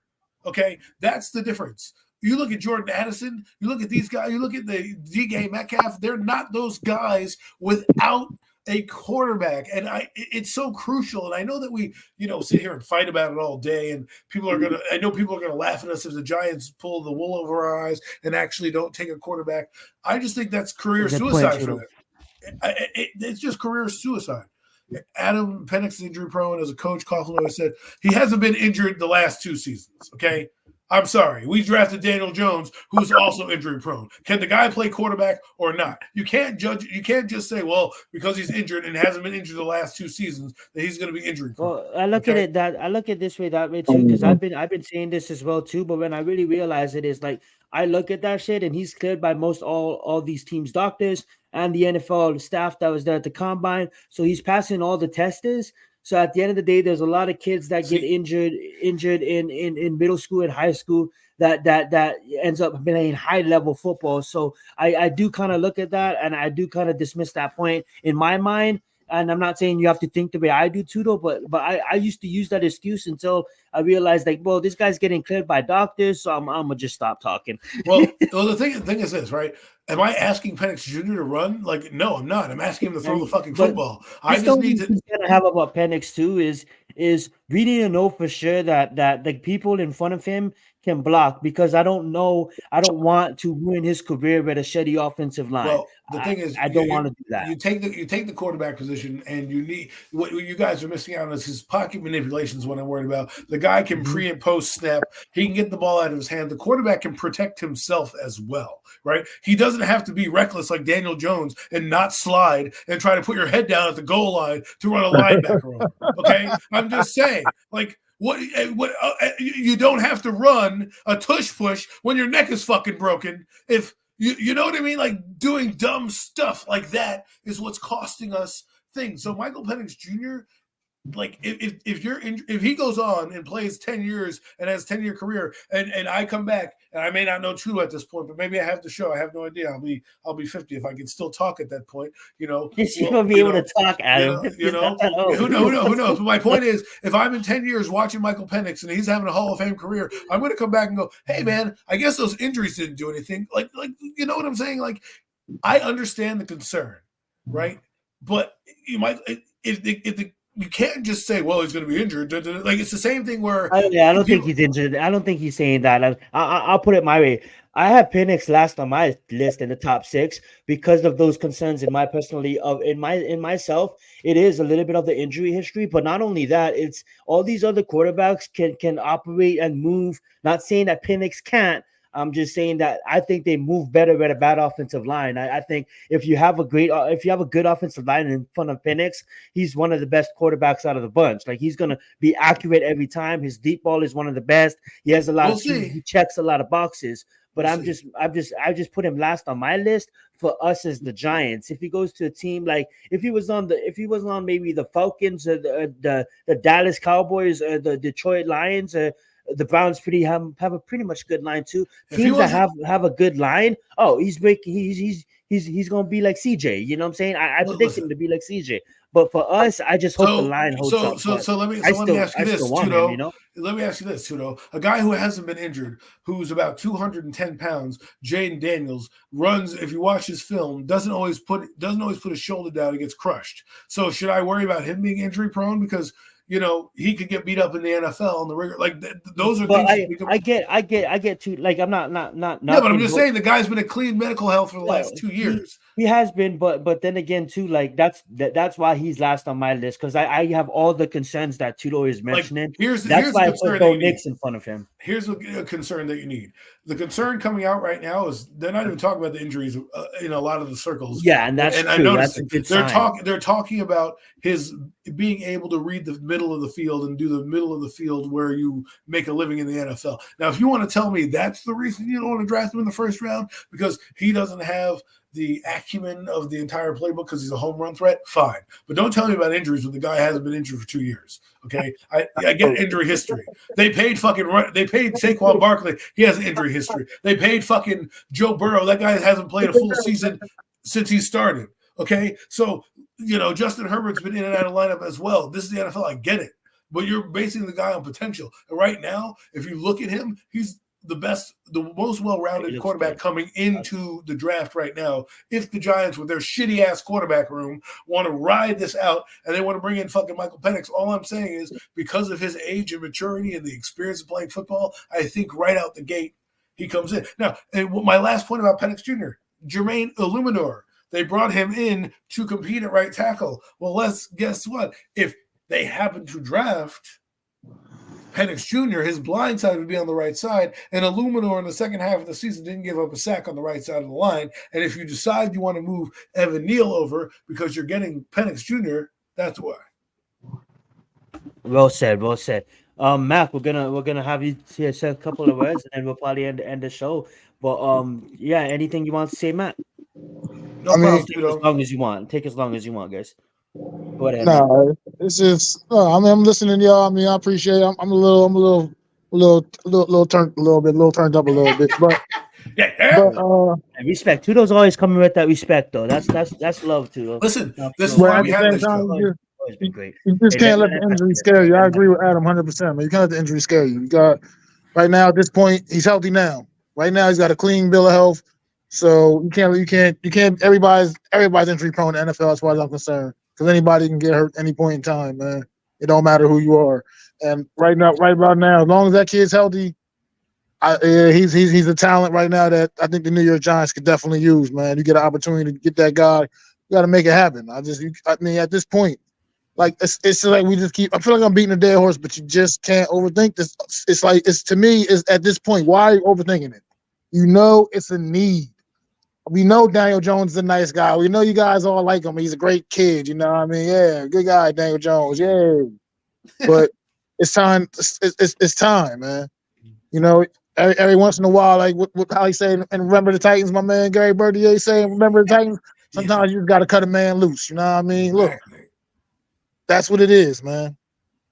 Okay, that's the difference. You look at Jordan Addison. You look at these guys. You look at the DK Metcalf. They're not those guys without a quarterback. And it's so crucial. And I know that we, sit here and fight about it all day. And people are gonna laugh at us if the Giants pull the wool over our eyes and actually don't take a quarterback. I just think that's career suicide for them. It's just career suicide. Adam Penix is injury prone. As a coach, Coughlin always said, he hasn't been injured the last 2 seasons. Okay, I'm sorry. We drafted Daniel Jones, who's also injury prone. Can the guy play quarterback or not? You can't judge. You can't just say, well, because he's injured and hasn't been injured the last 2 seasons, that he's going to be injury prone. Well, I look at it this way too, because I've been saying this as well too. But when I really realize it is like, I look at that shit, and he's cleared by most all these teams' doctors and the NFL staff that was there at the combine. So he's passing all the testers. So at the end of the day, there's a lot of kids that get injured in middle school and high school that ends up playing high level football. So I do kind of look at that, and I do kind of dismiss that point in my mind. And I'm not saying you have to think the way I do too, though. But I used to use that excuse until I realized, like, well, this guy's getting cleared by doctors, so I'm gonna just stop talking. Well, the thing is this, right? Am I asking Penix Jr. to run? Like, no, I'm not. I'm asking him to throw the fucking football. I just need to. Gonna have about Penix too is we need to know for sure that the people in front of him can block, because I don't want to ruin his career with a shitty offensive line. Well, the thing is, I don't want to do that. You take the quarterback position, and you need what you guys are missing out on is his pocket manipulation is what I'm worried about. The guy can pre and post snap. He can get the ball out of his hand. The quarterback can protect himself as well, right? He doesn't have to be reckless like Daniel Jones and not slide and try to put your head down at the goal line to run a linebacker over. Okay, I'm just saying, like. What you don't have to run a tush push when your neck is fucking broken. If you know what I mean, like doing dumb stuff like that is what's costing us things. So Michael Penix Jr., like if he goes on and plays 10 years and has a 10-year career, and I come back and I may not know Chulo at this point, but maybe I have the show. I have no idea. I'll be 50 if I can still talk at that point. You know, you're gonna be able to talk, Adam. Who knows? But my point is, if I'm in 10 years watching Michael Penix and he's having a Hall of Fame career, I'm going to come back and go, hey man, I guess those injuries didn't do anything. Like you know what I'm saying? Like I understand the concern, right? But you might you can't just say, well, he's going to be injured. Like, it's the same thing where... I don't think he's injured. I don't think he's saying that. I'll put it my way. I have Penix last on my list in the top 6 because of those concerns in myself. It is a little bit of the injury history, but not only that, it's all these other quarterbacks can operate and move. Not saying that Penix can't. I'm just saying that I think they move better with a bad offensive line. I think if you have a good offensive line in front of Penix, he's one of the best quarterbacks out of the bunch. Like, he's gonna be accurate every time. His deep ball is one of the best. He has a lot of he checks a lot of boxes. But I just put him last on my list for us as the Giants. If he goes to a team like if he was on maybe the Falcons or the Dallas Cowboys or the Detroit Lions or the Browns have a pretty much good line too. Teams that have a good line, he's gonna be like CJ. You know what I'm saying? I predict him to be like CJ. But for us, I just hope the line holds up. So let me ask you this, Tudo. Let me ask you this, Tudo. A guy who hasn't been injured, who's about 210 pounds, Jaden Daniels, runs. If you watch his film, doesn't always put his shoulder down and gets crushed. So should I worry about him being injury prone because? You know, he could get beat up in the NFL on the regular. Like those are things. I get to like I'm not. Yeah, but I'm just saying the guy's been a clean medical health for the last 2 years. He has been, but then again too, like that's why he's last on my list because I have all the concerns that Tudo is mentioning. Here's why I put Bo Nix in front of him. Here's a concern that you need. The concern coming out right now is they're not even talking about the injuries in a lot of the circles. Yeah, and that's true. That's a good sign. They're talking about his being able to read the middle of the field and do the middle of the field where you make a living in the NFL. Now, if you want to tell me that's the reason you don't want to draft him in the first round because he doesn't have the acumen of the entire playbook because he's a home run threat, fine. But don't tell me about injuries when the guy hasn't been injured for 2 years. Okay, I get injury history. They paid Saquon Barkley. He has an injury history. They paid fucking Joe Burrow. That guy hasn't played a full season since he started. Okay, so you know Justin Herbert's been in and out of lineup as well. This is the NFL. I get it, but you're basing the guy on potential. And right now, if you look at him, he's the most well-rounded quarterback coming into the draft right now. If the Giants, with their shitty-ass quarterback room, want to ride this out and they want to bring in fucking Michael Penix, all I'm saying is because of his age and maturity and the experience of playing football, I think right out the gate he comes in. Now, and my last point about Penix Jr., Jermaine Illuminor, they brought him in to compete at right tackle. Well, guess what? If they happen to draft Penix Jr., his blind side would be on the right side, and Illuminor in the second half of the season didn't give up a sack on the right side of the line. And if you decide you want to move Evan Neal over because you're getting Penix Jr., that's why. Well said. Mac, we're gonna have you say a couple of words, and we'll probably end the show. But anything you want to say, Matt? Take as long as you want. Take as long as you want, guys. Go ahead. No, it's just. I'm listening to y'all. I mean, I appreciate it. I'm a little turned up a little bit, but yeah, And respect. Tudo's always coming with that respect, though. That's love, Tudo. Listen, this is why we have this show. Always been great. You just can't let the injury scare you. I agree with Adam 100%, man. You can't let the injury scare you. You got right now at this point, he's healthy now. Right now, he's got a clean bill of health. So you can't. Everybody's injury prone in the NFL as far as I'm concerned, because anybody can get hurt any point in time, man. It don't matter who you are. And right about now, as long as that kid's healthy, he's a talent right now that I think the New York Giants could definitely use, man. You get an opportunity to get that guy, you got to make it happen. I mean, at this point, like it's like we just keep. I feel like I'm beating a dead horse, but you just can't overthink this. It's to me is at this point. Why are you overthinking it? You know it's a need. We know Daniel Jones is a nice guy. We know you guys all like him. He's a great kid. You know what I mean? Yeah, good guy, Daniel Jones. Yeah, but it's time. It's time, man. You know, every once in a while, like what how he saying, and remember the Titans, my man Gary Bertier saying, remember the Titans? Sometimes you just got to cut a man loose. You know what I mean? Look, that's what it is, man.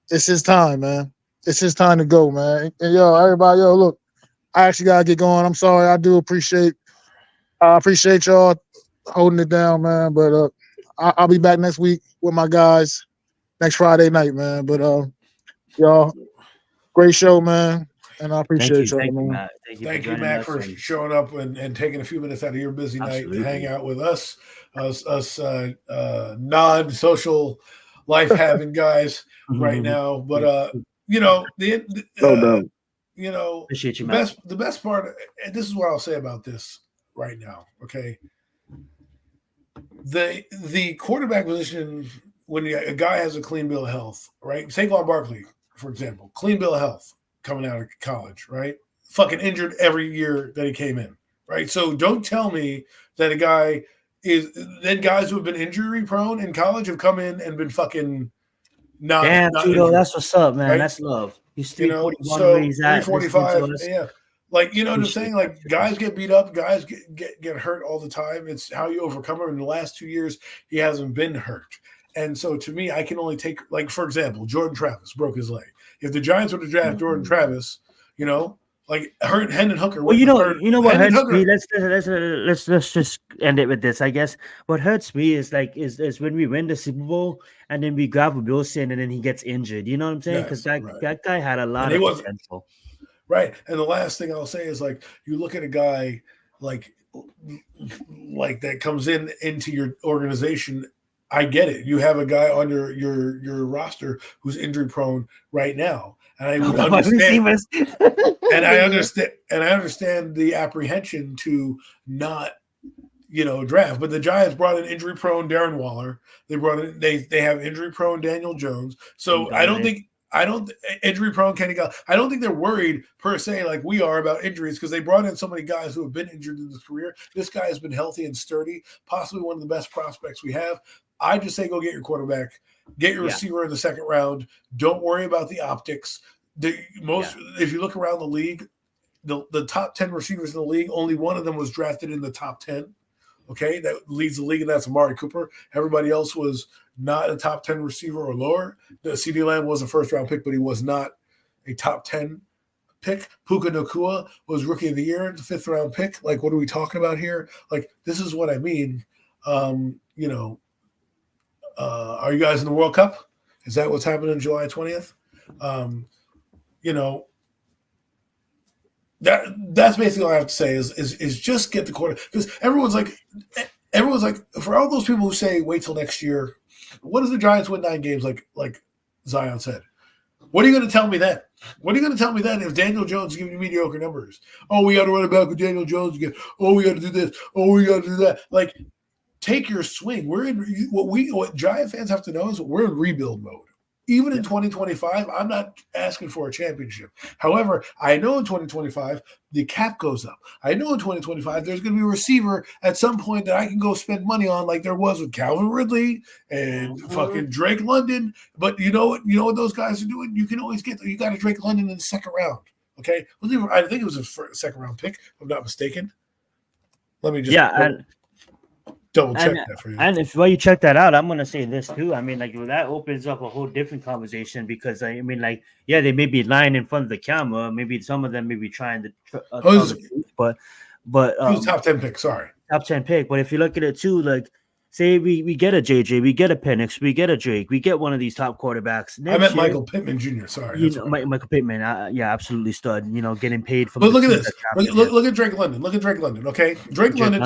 It's his time, man. It's his time to go, man. And everybody, look, I actually got to get going. I'm sorry. I appreciate y'all holding it down, man. But I'll be back next week with my guys next Friday night, man. But y'all, great show, man. And I appreciate y'all, man. Thank you, Matt, for showing up and taking a few minutes out of your busy night to hang out with us non-social life having guys right now. But appreciate you, Matt. The best part, and this is what I'll say about this right now, okay? The quarterback position, when a guy has a clean bill of health, right? Saquon Barkley, for example, clean bill of health coming out of college, right? Fucking injured every year that he came in, right? So don't tell me that a guy is then guys who have been injury prone in college have come in and been fucking not. Damn, Tudo, that's what's up, man. Right? That's love. He's 341 where he's at. 345, yeah. Like, you know what I'm saying? Like, guys get beat up, guys get hurt all the time. It's how you overcome it. In the last 2 years, he hasn't been hurt. And so, to me, I can only take, like, for example, Jordan Travis broke his leg. If the Giants were to draft Jordan Travis, like Hendon Hooker. Well, you know what hurts me. Let's just end it with this. I guess what hurts me is when we win the Super Bowl and then we grab a Wilson and then he gets injured. You know what I'm saying? Because that guy had a lot of potential. Right. And the last thing I'll say is, like, you look at a guy like that comes into your organization. I get it. You have a guy on your roster who's injury prone right now. And I would understand. and I understand the apprehension to not, draft. But the Giants brought in injury prone Darren Waller. They brought in they have injury prone Daniel Jones. So I don't think injury prone Kenny Galladay. I don't think they're worried per se like we are about injuries, because they brought in so many guys who have been injured in his career. This guy has been healthy and sturdy, possibly one of the best prospects we have. I just say go get your quarterback, get your receiver in the second round. Don't worry about the optics. If you look around the league, the top 10 receivers in the league, only one of them was drafted in the top 10. Okay, that leads the league, and that's Amari Cooper. Everybody else was not a top 10 receiver or lower. The CeeDee Lamb was a first-round pick, but he was not a top 10 pick. Puka Nacua was rookie of the year, the fifth-round pick. Like, what are we talking about here? Like, this is what I mean. Are you guys in the World Cup? Is that what's happening July 20th? That's basically all I have to say is just get the quarter, because everyone's like, for all those people who say wait till next year, what does the Giants win 9 games like Zion said? What are you going to tell me then? What are you going to tell me then if Daniel Jones is giving you mediocre numbers? Oh, we got to run it back with Daniel Jones again. Oh, we got to do this. Oh, we got to do that. Like, take your swing. We're in what Giant fans have to know is we're in rebuild mode. Even in 2025, I'm not asking for a championship. However, I know in 2025, the cap goes up. I know in 2025, there's going to be a receiver at some point that I can go spend money on, like there was with Calvin Ridley and fucking Drake London. But you know what those guys are doing? You can always you got a Drake London in the second round. Okay? I think it was a second round pick, if I'm not mistaken. Let me just double check that for you. And while you check that out, I'm gonna say this too. I mean, like, that opens up a whole different conversation, because I mean, like, yeah, they may be lying in front of the camera. Maybe some of them may be trying to, but But he was top 10 pick. Sorry, top 10 pick. But if you look at it too, like say we get a JJ, we get a Penix, we get a Drake, we get one of these top quarterbacks. I meant Michael Pittman Jr. Sorry, Michael Pittman, yeah, absolutely stud. Getting paid from. But look at this. Look at Drake London. Look at Drake London. Okay, Drake London,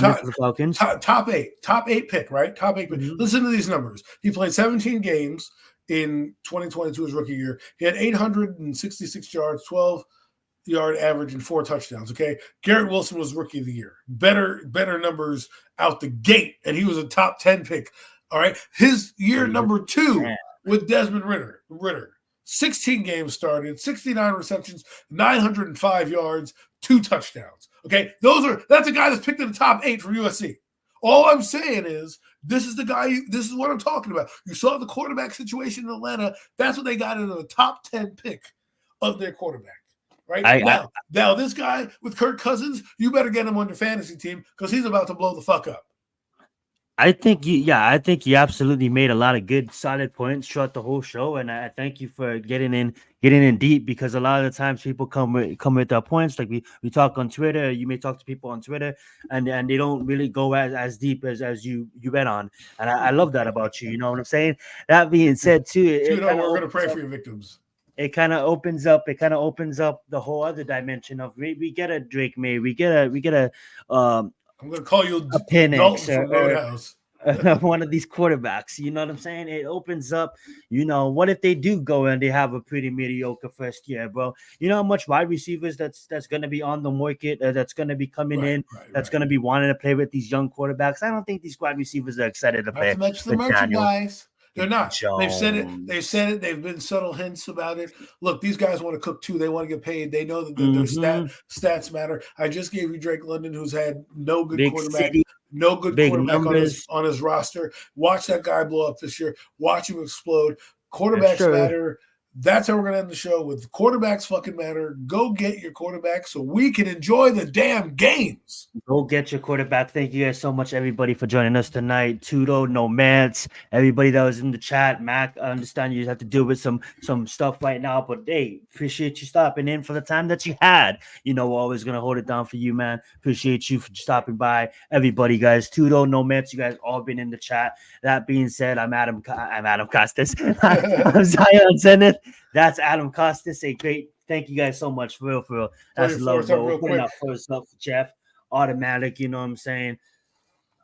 top eight pick, right? Top eight pick. Listen to these numbers. He played 17 games in 2022, his rookie year. He had 866 yards, 12-yard average, and 4 touchdowns. Okay, Garrett Wilson was rookie of the year. Better numbers out the gate, and he was a top 10 pick. All right, his year number 2 with Desmond Ritter. 16 games started, 69 receptions, 905 yards, 2 touchdowns. Okay, that's a guy that's picked in the top 8 from USC. All I'm saying is this is the guy. This is what I'm talking about. You saw the quarterback situation in Atlanta. That's what they got in the top 10 pick of their quarterback. Right now, this guy with Kirk Cousins, you better get him on your fantasy team because he's about to blow the fuck up. I think you absolutely made a lot of good, solid points throughout the whole show, and I thank you for getting in deep because a lot of the times people come with their points. Like we talk on Twitter, you may talk to people on Twitter, and they don't really go as deep as you went on, and I love that about you. You know what I'm saying? That being said, too, we're gonna pray for your victims. It kind of opens up the whole other dimension of we get a Drake May, we get a I'm going to call you a Penix from Roadhouse. One of these quarterbacks. You know what I'm saying? It opens up, what if they do go and they have a pretty mediocre first year, bro? You know how much wide receivers that's going to be on the market, that's going to be coming in, that's going to be wanting to play with these young quarterbacks. I don't think these wide receivers are excited to play. Not to mention the merchandise. They're not. They've said it. They've been subtle hints about it. Look, these guys want to cook too. They want to get paid. They know that their stats matter. I just gave you Drake London, who's had no good quarterback, on his roster. Watch that guy blow up this year. Watch him explode. Quarterbacks matter. That's how we're going to end the show with quarterbacks fucking matter. Go get your quarterback so we can enjoy the damn games. Go get your quarterback. Thank you guys so much, everybody, for joining us tonight. Tudo, Nomads, everybody that was in the chat. Mac, I understand you have to deal with some stuff right now, but hey, appreciate you stopping in for the time that you had. We're always going to hold it down for you, man. Appreciate you for stopping by. Everybody, guys. Tudo, Nomads, you guys all been in the chat. That being said, I'm Adam Costas. I'm Zion Zenith. That's Adam Costas. A great thank you guys so much for real. That's love, bro. Putting up first up for Jeff. Automatic, you know what I'm saying?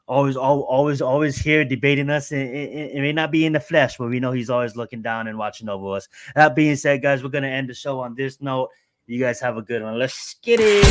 Always here debating us. It may not be in the flesh, but we know he's always looking down and watching over us. That being said, guys, we're gonna end the show on this note. You guys have a good one. Let's get it.